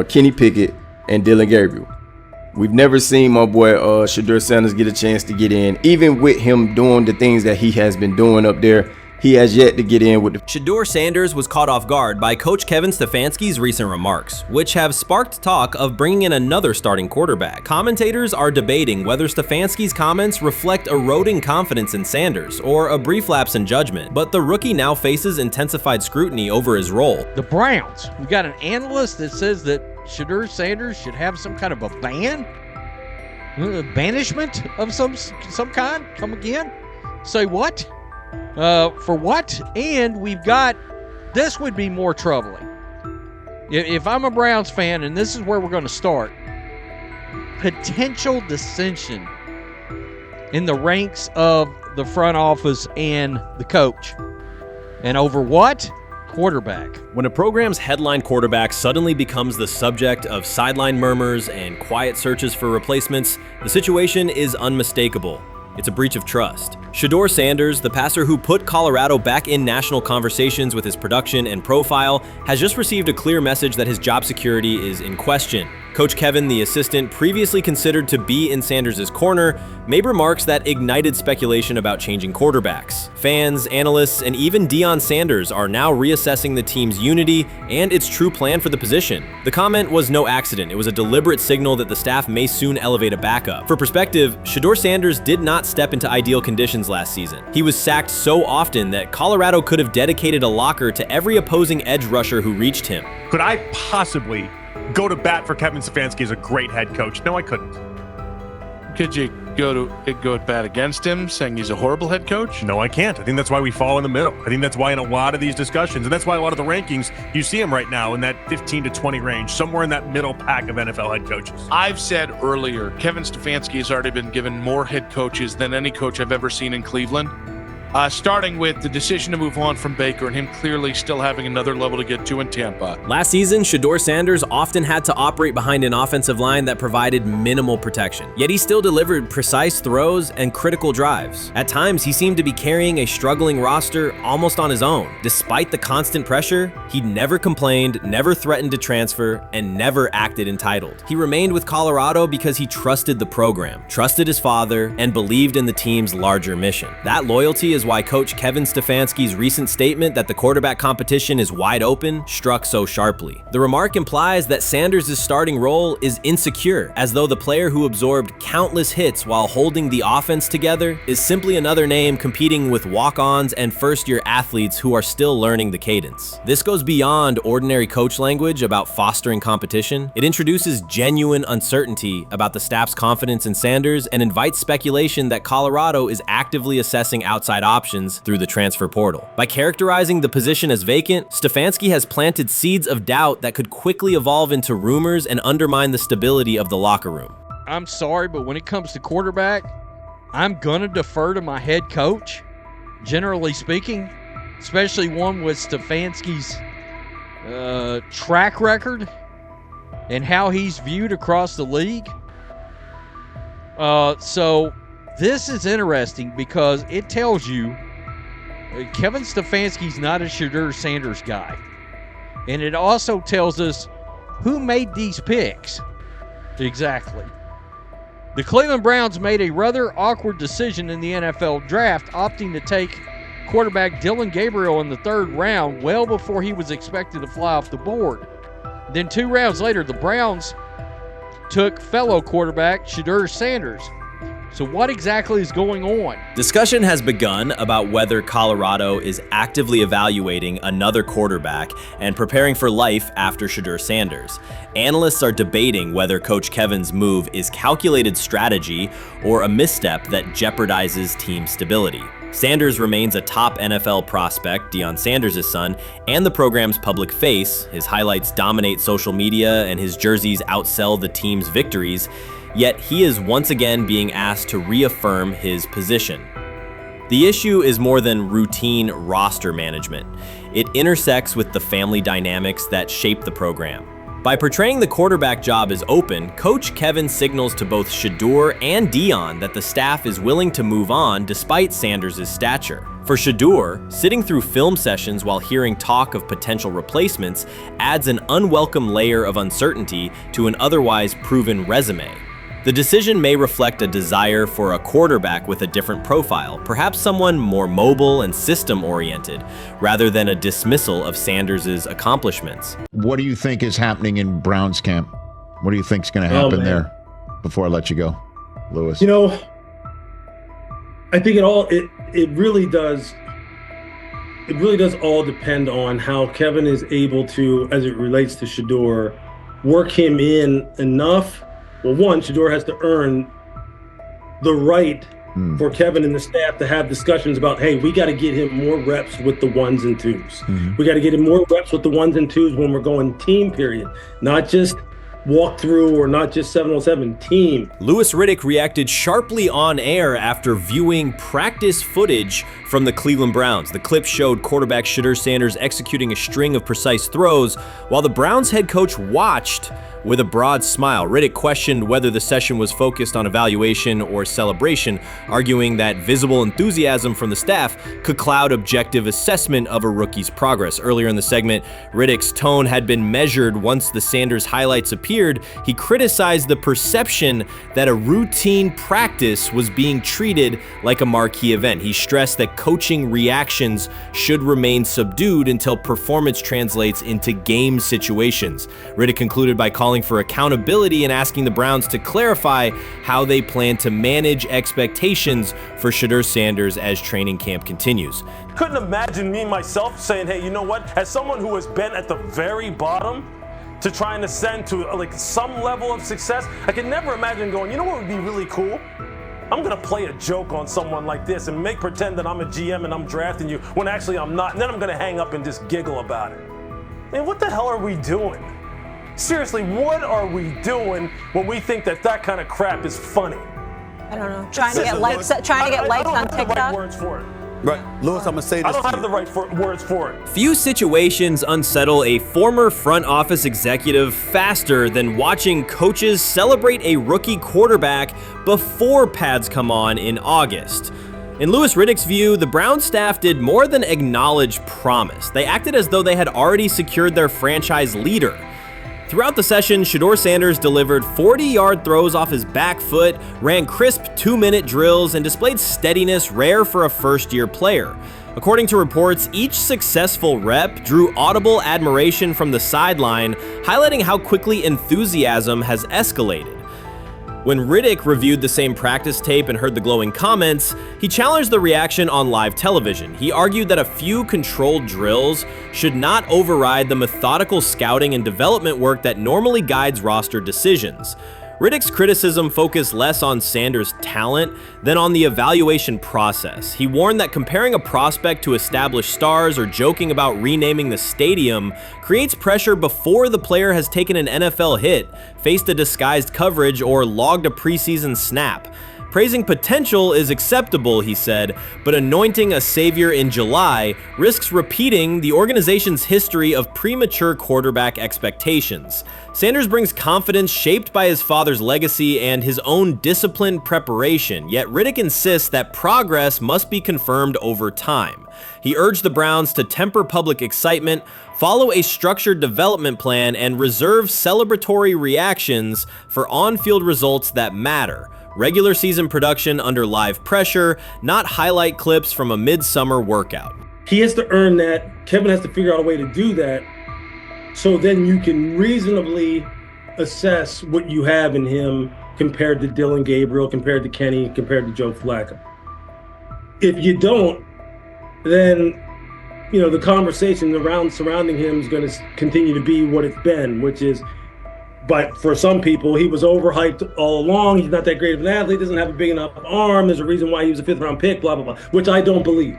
Speaker 14: Kenny Pickett, and Dillon Gabriel. We've never seen my boy Shedeur Sanders get a chance to get in, even with him doing the things that he has been doing up there. He has yet to get in with the...
Speaker 1: Shedeur Sanders was caught off guard by Coach Kevin Stefanski's recent remarks, which have sparked talk of bringing in another starting quarterback. Commentators are debating whether Stefanski's comments reflect eroding confidence in Sanders or a brief lapse in judgment, but the rookie now faces intensified scrutiny over his role.
Speaker 15: The Browns, we got an analyst that says that Shedeur Sanders should have some kind of a ban? Banishment of some kind? Come again? Say what? For what? And we've got, this would be more troubling. If I'm a Browns fan, and this is where we're going to start, potential dissension in the ranks of the front office and the coach. And over what? Quarterback.
Speaker 1: When a program's headline quarterback suddenly becomes the subject of sideline murmurs and quiet searches for replacements, the situation is unmistakable. It's a breach of trust. Shedeur Sanders, the passer who put Colorado back in national conversations with his production and profile, has just received a clear message that his job security is in question. Coach Kevin, the assistant previously considered to be in Sanders' corner, made remarks that ignited speculation about changing quarterbacks. Fans, analysts, and even Deion Sanders are now reassessing the team's unity and its true plan for the position. The comment was no accident. It was a deliberate signal that the staff may soon elevate a backup. For perspective, Shedeur Sanders did not step into ideal conditions last season. He was sacked so often that Colorado could have dedicated a locker to every opposing edge rusher who reached him.
Speaker 16: Could I possibly go to bat for Kevin Stefanski as a great head coach? No, I couldn't.
Speaker 18: Could you go at bat against him, saying he's a horrible head coach?
Speaker 16: No, I can't. I think that's why we fall in the middle. I think that's why in a lot of these discussions, and that's why a lot of the rankings, you see him right now in that 15 to 20 range, somewhere in that middle pack of NFL head coaches.
Speaker 18: I've said earlier, Kevin Stefanski has already been given more head coaches than any coach I've ever seen in Cleveland. Starting with the decision to move on from Baker and him clearly still having another level to get to in Tampa.
Speaker 1: Last season, Shedeur Sanders often had to operate behind an offensive line that provided minimal protection, yet he still delivered precise throws and critical drives. At times, he seemed to be carrying a struggling roster almost on his own. Despite the constant pressure, he never complained, never threatened to transfer, and never acted entitled. He remained with Colorado because he trusted the program, trusted his father, and believed in the team's larger mission. That loyalty is why Coach Kevin Stefanski's recent statement that the quarterback competition is wide open struck so sharply. The remark implies that Sanders' starting role is insecure, as though the player who absorbed countless hits while holding the offense together is simply another name competing with walk-ons and first-year athletes who are still learning the cadence. This goes beyond ordinary coach language about fostering competition. It introduces genuine uncertainty about the staff's confidence in Sanders and invites speculation that Colorado is actively assessing outside options options through the transfer portal. By characterizing the position as vacant, Stefanski has planted seeds of doubt that could quickly evolve into rumors and undermine the stability of the locker room.
Speaker 15: I'm sorry, but when it comes to quarterback, I'm going to defer to my head coach, generally speaking, especially one with Stefanski's track record and how he's viewed across the league. So this is interesting because it tells you Kevin Stefanski's not a Shedeur Sanders guy. And it also tells us who made these picks. Exactly. The Cleveland Browns made a rather awkward decision in the NFL draft, opting to take quarterback Dillon Gabriel in the 3rd round well before he was expected to fly off the board. Then 2 rounds later, the Browns took fellow quarterback Shedeur Sanders. So what exactly is going on?
Speaker 1: Discussion has begun about whether Colorado is actively evaluating another quarterback and preparing for life after Shedeur Sanders. Analysts are debating whether Coach Kevin's move is calculated strategy or a misstep that jeopardizes team stability. Sanders remains a top NFL prospect, Deion Sanders' son, and the program's public face. His highlights dominate social media and his jerseys outsell the team's victories. Yet he is once again being asked to reaffirm his position. The issue is more than routine roster management. It intersects with the family dynamics that shape the program. By portraying the quarterback job as open, Coach Kevin signals to both Shedeur and Deion that the staff is willing to move on despite Sanders' stature. For Shedeur, sitting through film sessions while hearing talk of potential replacements adds an unwelcome layer of uncertainty to an otherwise proven resume. The decision may reflect a desire for a quarterback with a different profile, perhaps someone more mobile and system-oriented, rather than a dismissal of Sanders' accomplishments.
Speaker 19: What do you think is happening in Browns camp? What do you think is going to happen there before I let you go, Lewis?
Speaker 20: You know, I think it really does all depend on how Kevin is able to, as it relates to Shedeur, work him in enough. Well, one, Shedeur has to earn the right for Kevin and the staff to have discussions about, hey, we got to get him more reps with the 1s and 2s. We got to get him more reps with the 1s and 2s when we're going team period, not just walk through or not just 7-on-7 team.
Speaker 1: Louis Riddick reacted sharply on air after viewing practice footage from the Cleveland Browns. The clip showed quarterback Shedeur Sanders executing a string of precise throws while the Browns head coach watched with a broad smile. Riddick questioned whether the session was focused on evaluation or celebration, arguing that visible enthusiasm from the staff could cloud objective assessment of a rookie's progress. Earlier in the segment, Riddick's tone had been measured once the Sanders highlights appeared. He criticized the perception that a routine practice was being treated like a marquee event. He stressed that coaching reactions should remain subdued until performance translates into game situations. Riddick concluded by calling for accountability and asking the Browns to clarify how they plan to manage expectations for Shedeur Sanders as training camp continues.
Speaker 21: Couldn't imagine me myself saying, hey, you know what, as someone who has been at the very bottom to try and ascend to like some level of success, I could never imagine going, you know what would be really cool? I'm gonna play a joke on someone like this and make pretend that I'm a GM and I'm drafting you when actually I'm not, and then I'm gonna hang up and just giggle about it. Man, what the hell are we doing? Seriously, what are we doing when we think that that kind of crap is funny?
Speaker 22: I don't know. Trying to get likes on TikTok.
Speaker 21: I don't have the right words for it.
Speaker 25: Right, Lewis, I'm gonna say this.
Speaker 21: I don't have the right words for it.
Speaker 1: Few situations unsettle a former front office executive faster than watching coaches celebrate a rookie quarterback before pads come on in August. In Louis Riddick's view, the Browns staff did more than acknowledge promise. They acted as though they had already secured their franchise leader. Throughout the session, Shedeur Sanders delivered 40-yard throws off his back foot, ran crisp 2-minute drills, and displayed steadiness rare for a first-year player. According to reports, each successful rep drew audible admiration from the sideline, highlighting how quickly enthusiasm has escalated. When Riddick reviewed the same practice tape and heard the glowing comments, he challenged the reaction on live television. He argued that a few controlled drills should not override the methodical scouting and development work that normally guides roster decisions. Riddick's criticism focused less on Sanders' talent than on the evaluation process. He warned that comparing a prospect to established stars or joking about renaming the stadium creates pressure before the player has taken an NFL hit, faced a disguised coverage, or logged a preseason snap. Praising potential is acceptable, he said, but anointing a savior in July risks repeating the organization's history of premature quarterback expectations. Sanders brings confidence shaped by his father's legacy and his own disciplined preparation, yet Riddick insists that progress must be confirmed over time. He urged the Browns to temper public excitement, follow a structured development plan, and reserve celebratory reactions for on-field results that matter. Regular season production under live pressure, not highlight clips from a midsummer workout.
Speaker 20: He has to earn that. Kevin has to figure out a way to do that, so then you can reasonably assess what you have in him compared to Dillon Gabriel, compared to Kenny, compared to Joe Flacco. If you don't, then the conversation surrounding him is going to continue to be what it's been, which is, but for some people, he was overhyped all along. He's not that great of an athlete, doesn't have a big enough arm. There's a reason why he was a 5th-round pick, blah, blah, blah, which I don't believe.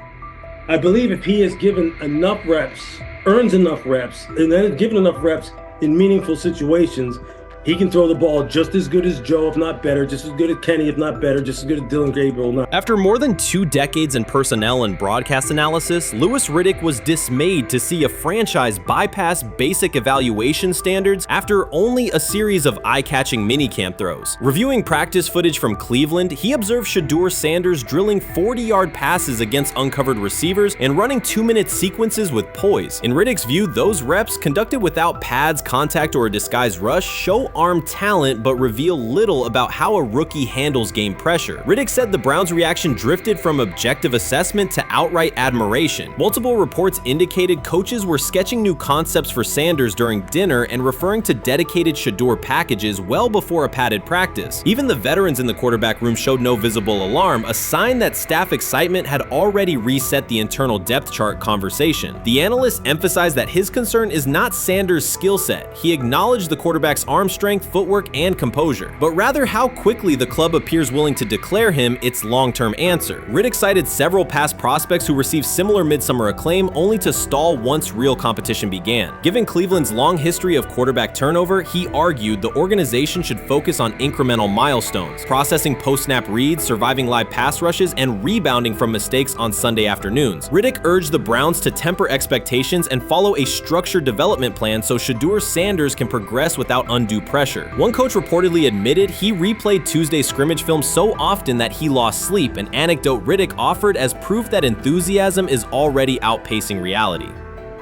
Speaker 20: I believe if he is given enough reps, earns enough reps, and then is given enough reps in meaningful situations, he can throw the ball just as good as Joe, if not better, just as good as Kenny, if not better, just as good as Dillon Gabriel.
Speaker 1: After more than 2 decades in personnel and broadcast analysis, Louis Riddick was dismayed to see a franchise bypass basic evaluation standards after only a series of eye-catching minicamp throws. Reviewing practice footage from Cleveland, he observed Shedeur Sanders drilling 40-yard passes against uncovered receivers and running 2-minute sequences with poise. In Riddick's view, those reps, conducted without pads, contact, or a disguised rush, show arm talent but reveal little about how a rookie handles game pressure. Riddick said the Browns' reaction drifted from objective assessment to outright admiration. Multiple reports indicated coaches were sketching new concepts for Sanders during dinner and referring to dedicated Shedeur packages well before a padded practice. Even the veterans in the quarterback room showed no visible alarm, a sign that staff excitement had already reset the internal depth chart conversation. The analyst emphasized that his concern is not Sanders' skill set. He acknowledged the quarterback's arm strength, footwork, and composure, but rather how quickly the club appears willing to declare him its long-term answer. Riddick cited several past prospects who received similar midsummer acclaim only to stall once real competition began. Given Cleveland's long history of quarterback turnover, he argued the organization should focus on incremental milestones, processing post-snap reads, surviving live pass rushes, and rebounding from mistakes on Sunday afternoons. Riddick urged the Browns to temper expectations and follow a structured development plan so Shedeur Sanders can progress without undue pressure. One coach reportedly admitted he replayed Tuesday's scrimmage film so often that he lost sleep, an anecdote Riddick offered as proof that enthusiasm is already outpacing reality.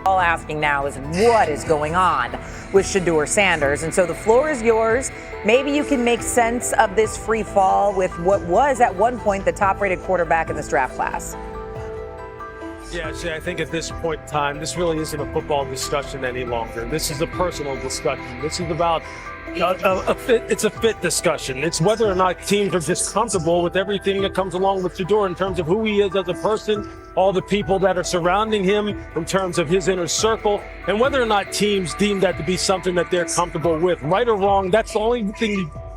Speaker 2: All asking now is what is going on with Shedeur Sanders, and so the floor is yours. Maybe you can make sense of this free fall with what was at one point the top-rated quarterback in this draft class.
Speaker 21: Yeah, see, I think at this point in time, this really isn't a football discussion any longer. This is a personal discussion. This is about it's a fit discussion. It's whether or not teams are just comfortable with everything that comes along with Shedeur in terms of who he is as a person, all the people that are surrounding him in terms of his inner circle, and whether or not teams deem that to be something that they're comfortable with. Right or wrong, that's the only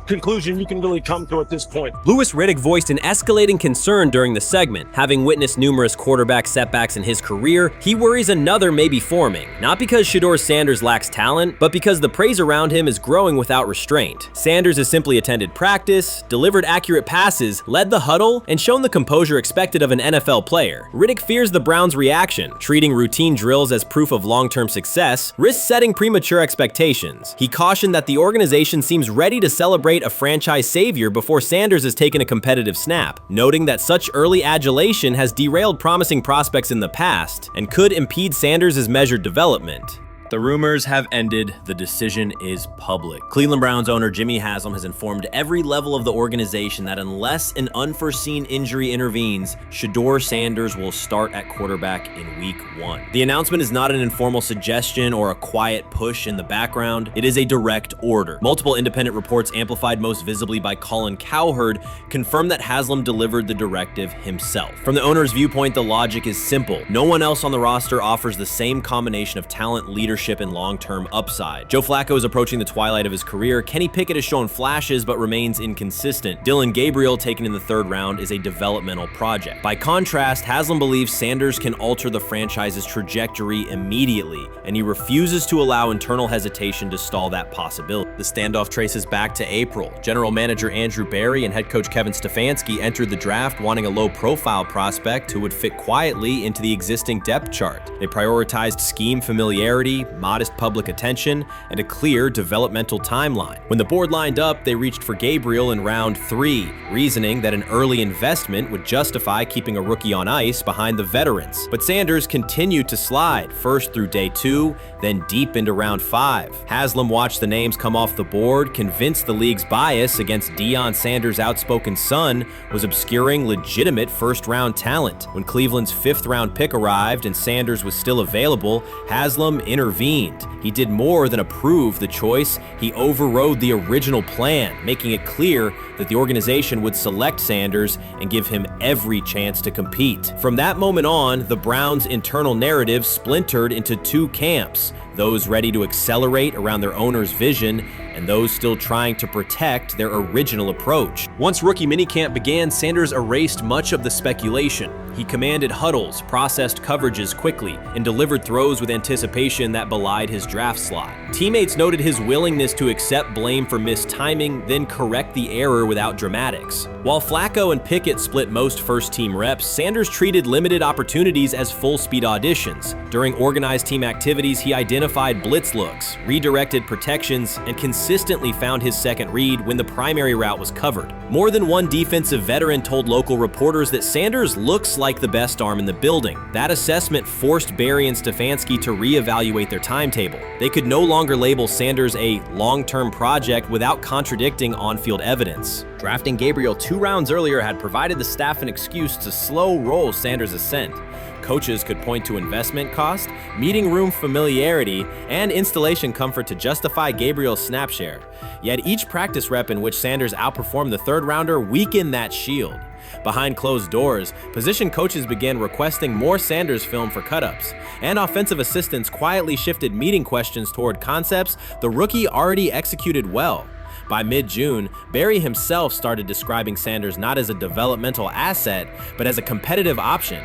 Speaker 21: conclusion you can really come to at this point.
Speaker 1: Louis Riddick voiced an escalating concern during the segment. Having witnessed numerous quarterback setbacks in his career, he worries another may be forming, not because Shedeur Sanders lacks talent, but because the praise around him is growing without restraint. Sanders has simply attended practice, delivered accurate passes, led the huddle, and shown the composure expected of an NFL player. Riddick fears the Browns' reaction, treating routine drills as proof of long-term success, risks setting premature expectations. He cautioned that the organization seems ready to celebrate a franchise savior before Sanders has taken a competitive snap, noting that such early adulation has derailed promising prospects in the past and could impede Sanders' measured development. The rumors have ended. The decision is public. Cleveland Browns owner Jimmy Haslam has informed every level of the organization that unless an unforeseen injury intervenes, Shedeur Sanders will start at quarterback in week 1. The announcement is not an informal suggestion or a quiet push in the background. It is a direct order. Multiple independent reports, amplified most visibly by Colin Cowherd, confirm that Haslam delivered the directive himself. From the owner's viewpoint, the logic is simple. No one else on the roster offers the same combination of talent, leadership, leadership and long-term upside. Joe Flacco is approaching the twilight of his career. Kenny Pickett has shown flashes but remains inconsistent. Dillon Gabriel, taken in the 3rd round, is a developmental project. By contrast, Haslam believes Sanders can alter the franchise's trajectory immediately, and he refuses to allow internal hesitation to stall that possibility. The standoff traces back to April. General manager Andrew Berry and head coach Kevin Stefanski entered the draft wanting a low-profile prospect who would fit quietly into the existing depth chart. They prioritized scheme familiarity, modest public attention, and a clear developmental timeline. When the board lined up, they reached for Gabriel in round 3, reasoning that an early investment would justify keeping a rookie on ice behind the veterans. But Sanders continued to slide, first through day 2, then deep into round 5. Haslam watched the names come off the board, convinced the league's bias against Deion Sanders' outspoken son was obscuring legitimate first-round talent. When Cleveland's 5th-round pick arrived and Sanders was still available, Haslam intervened. He did more than approve the choice, he overrode the original plan, making it clear that the organization would select Sanders and give him every chance to compete. From that moment on, the Browns' internal narrative splintered into 2 camps, those ready to accelerate around their owner's vision, and those still trying to protect their original approach. Once rookie minicamp began, Sanders erased much of the speculation. He commanded huddles, processed coverages quickly, and delivered throws with anticipation that belied his draft slot. Teammates noted his willingness to accept blame for missed timing, then correct the error without dramatics. While Flacco and Pickett split most first-team reps, Sanders treated limited opportunities as full-speed auditions. During organized team activities, he identified blitz looks, redirected protections, and consistently found his second read when the primary route was covered. More than one defensive veteran told local reporters that Sanders looks like the best arm in the building. That assessment forced Berry and Stefanski to reevaluate their timetable. They could no longer label Sanders a long-term project without contradicting on-field evidence. Drafting Gabriel 2 rounds earlier had provided the staff an excuse to slow roll Sanders' ascent. Coaches could point to investment cost, meeting room familiarity, and installation comfort to justify Gabriel's snap share. Yet each practice rep in which Sanders outperformed the 3rd rounder weakened that shield. Behind closed doors, position coaches began requesting more Sanders film for cut-ups, and offensive assistants quietly shifted meeting questions toward concepts the rookie already executed well. By mid-June, Berry himself started describing Sanders not as a developmental asset, but as a competitive option.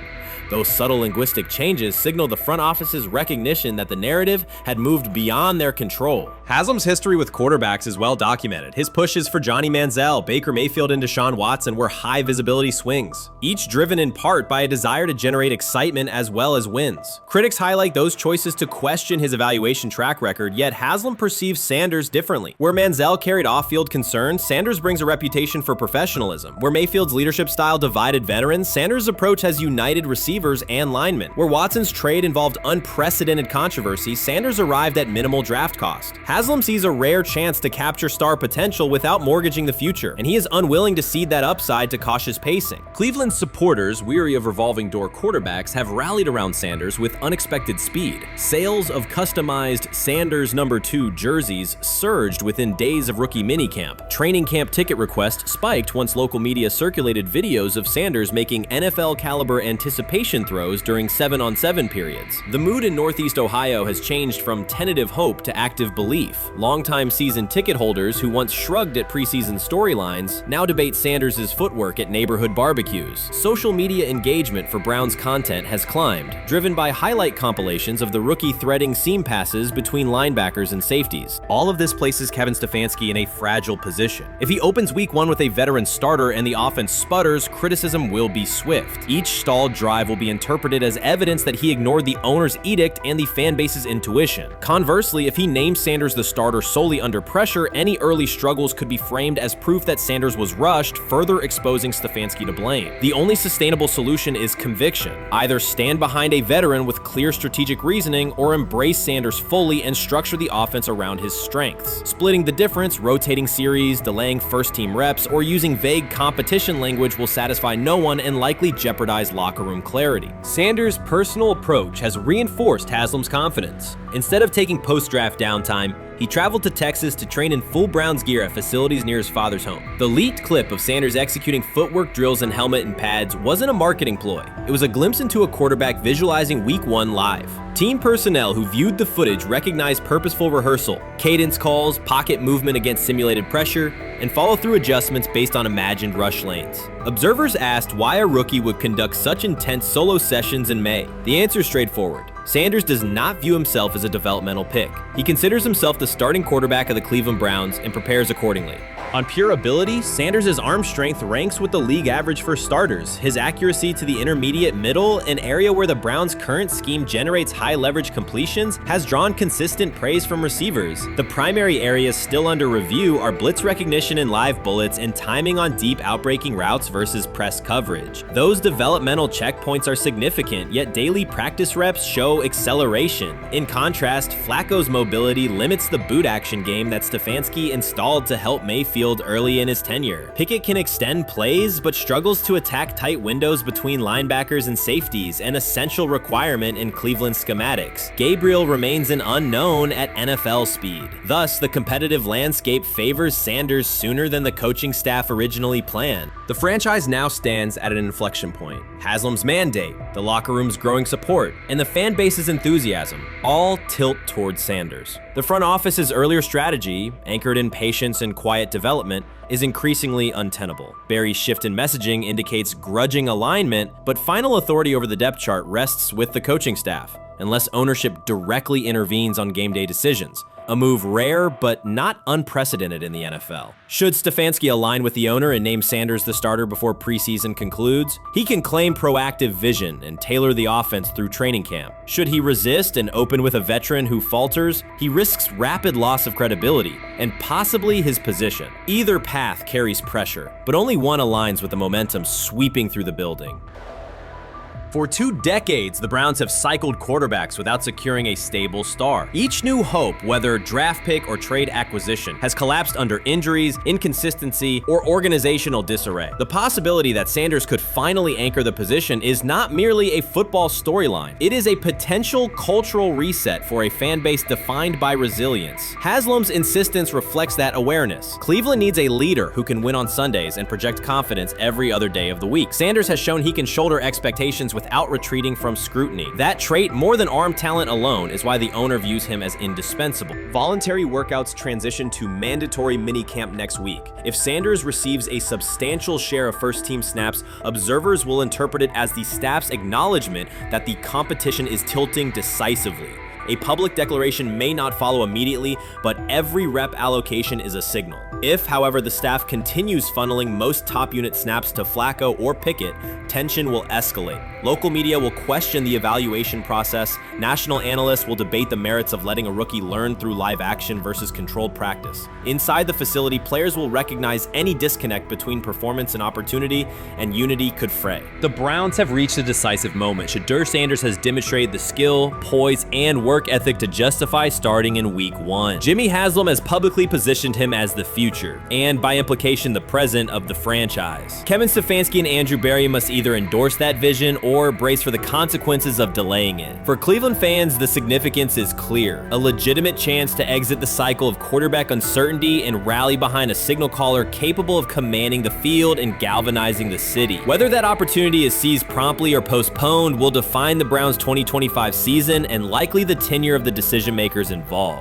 Speaker 1: Those subtle linguistic changes signaled the front office's recognition that the narrative had moved beyond their control. Haslam's history with quarterbacks is well documented. His pushes for Johnny Manziel, Baker Mayfield, and Deshaun Watson were high-visibility swings, each driven in part by a desire to generate excitement as well as wins. Critics highlight those choices to question his evaluation track record, yet Haslam perceives Sanders differently. Where Manziel carried off-field concerns, Sanders brings a reputation for professionalism. Where Mayfield's leadership style divided veterans, Sanders' approach has united receivers and linemen. Where Watson's trade involved unprecedented controversy, Sanders arrived at minimal draft cost. Haslam sees a rare chance to capture star potential without mortgaging the future, and he is unwilling to cede that upside to cautious pacing. Cleveland supporters, weary of revolving door quarterbacks, have rallied around Sanders with unexpected speed. Sales of customized Sanders number 2 jerseys surged within days of rookie minicamp. Training camp ticket requests spiked once local media circulated videos of Sanders making NFL-caliber anticipation throws during 7-on-7 periods. The mood in Northeast Ohio has changed from tentative hope to active belief. Longtime season ticket holders who once shrugged at preseason storylines now debate Sanders' footwork at neighborhood barbecues. Social media engagement for Browns content has climbed, driven by highlight compilations of the rookie threading seam passes between linebackers and safeties. All of this places Kevin Stefanski in a fragile position. If he opens week 1 with a veteran starter and the offense sputters, criticism will be swift. Each stalled drive will be interpreted as evidence that he ignored the owner's edict and the fan base's intuition. Conversely, if he names Sanders the starter solely under pressure, any early struggles could be framed as proof that Sanders was rushed, further exposing Stefanski to blame. The only sustainable solution is conviction. Either stand behind a veteran with clear strategic reasoning or embrace Sanders fully and structure the offense around his strengths. Splitting the difference, rotating series, delaying first-team reps, or using vague competition language will satisfy no one and likely jeopardize locker room clarity. Sanders' personal approach has reinforced Haslam's confidence. Instead of taking post-draft downtime, he traveled to Texas to train in full Browns gear at facilities near his father's home. The leaked clip of Sanders executing footwork drills in helmet and pads wasn't a marketing ploy. It was a glimpse into a quarterback visualizing Week 1 live. Team personnel who viewed the footage recognized purposeful rehearsal, cadence calls, pocket movement against simulated pressure, and follow-through adjustments based on imagined rush lanes. Observers asked why a rookie would conduct such intense solo sessions in May. The answer is straightforward. Sanders does not view himself as a developmental pick. He considers himself the starting quarterback of the Cleveland Browns and prepares accordingly. On pure ability, Sanders' arm strength ranks with the league average for starters. His accuracy to the intermediate middle, an area where the Browns' current scheme generates high leverage completions, has drawn consistent praise from receivers. The primary areas still under review are blitz recognition and live bullets and timing on deep outbreaking routes versus press coverage. Those developmental checkpoints are significant, yet daily practice reps show acceleration. In contrast, Flacco's mobility limits the boot action game that Stefanski installed to help Mayfield early in his tenure. Pickett can extend plays, but struggles to attack tight windows between linebackers and safeties, an essential requirement in Cleveland schematics. Gabriel remains an unknown at NFL speed. Thus, the competitive landscape favors Sanders sooner than the coaching staff originally planned. The franchise now stands at an inflection point. Haslam's mandate, the locker room's growing support, and the fan base's enthusiasm all tilt towards Sanders. The front office's earlier strategy, anchored in patience and quiet development, is increasingly untenable. Barry's shift in messaging indicates grudging alignment, but final authority over the depth chart rests with the coaching staff, unless ownership directly intervenes on game day decisions. A move rare but not unprecedented in the NFL. Should Stefanski align with the owner and name Sanders the starter before preseason concludes, he can claim proactive vision and tailor the offense through training camp. Should he resist and open with a veteran who falters, he risks rapid loss of credibility and possibly his position. Either path carries pressure, but only one aligns with the momentum sweeping through the building. For 2 decades, the Browns have cycled quarterbacks without securing a stable star. Each new hope, whether draft pick or trade acquisition, has collapsed under injuries, inconsistency, or organizational disarray. The possibility that Sanders could finally anchor the position is not merely a football storyline. It is a potential cultural reset for a fan base defined by resilience. Haslam's insistence reflects that awareness. Cleveland needs a leader who can win on Sundays and project confidence every other day of the week. Sanders has shown he can shoulder expectations without retreating from scrutiny. That trait, more than arm talent alone, is why the owner views him as indispensable. Voluntary workouts transition to mandatory minicamp next week. If Sanders receives a substantial share of first-team snaps, observers will interpret it as the staff's acknowledgement that the competition is tilting decisively. A public declaration may not follow immediately, but every rep allocation is a signal. If, however, the staff continues funneling most top unit snaps to Flacco or Pickett, tension will escalate. Local media will question the evaluation process. National analysts will debate the merits of letting a rookie learn through live action versus controlled practice. Inside the facility, players will recognize any disconnect between performance and opportunity, and unity could fray. The Browns have reached a decisive moment. Shedeur Sanders has demonstrated the skill, poise, and work ethic to justify starting in Week 1. Jimmy Haslam has publicly positioned him as the future, and by implication, the present of the franchise. Kevin Stefanski and Andrew Barry must either endorse that vision or brace for the consequences of delaying it. For Cleveland fans, the significance is clear. A legitimate chance to exit the cycle of quarterback uncertainty and rally behind a signal caller capable of commanding the field and galvanizing the city. Whether that opportunity is seized promptly or postponed will define the Browns' 2025 season and likely the tenure of the decision makers involved.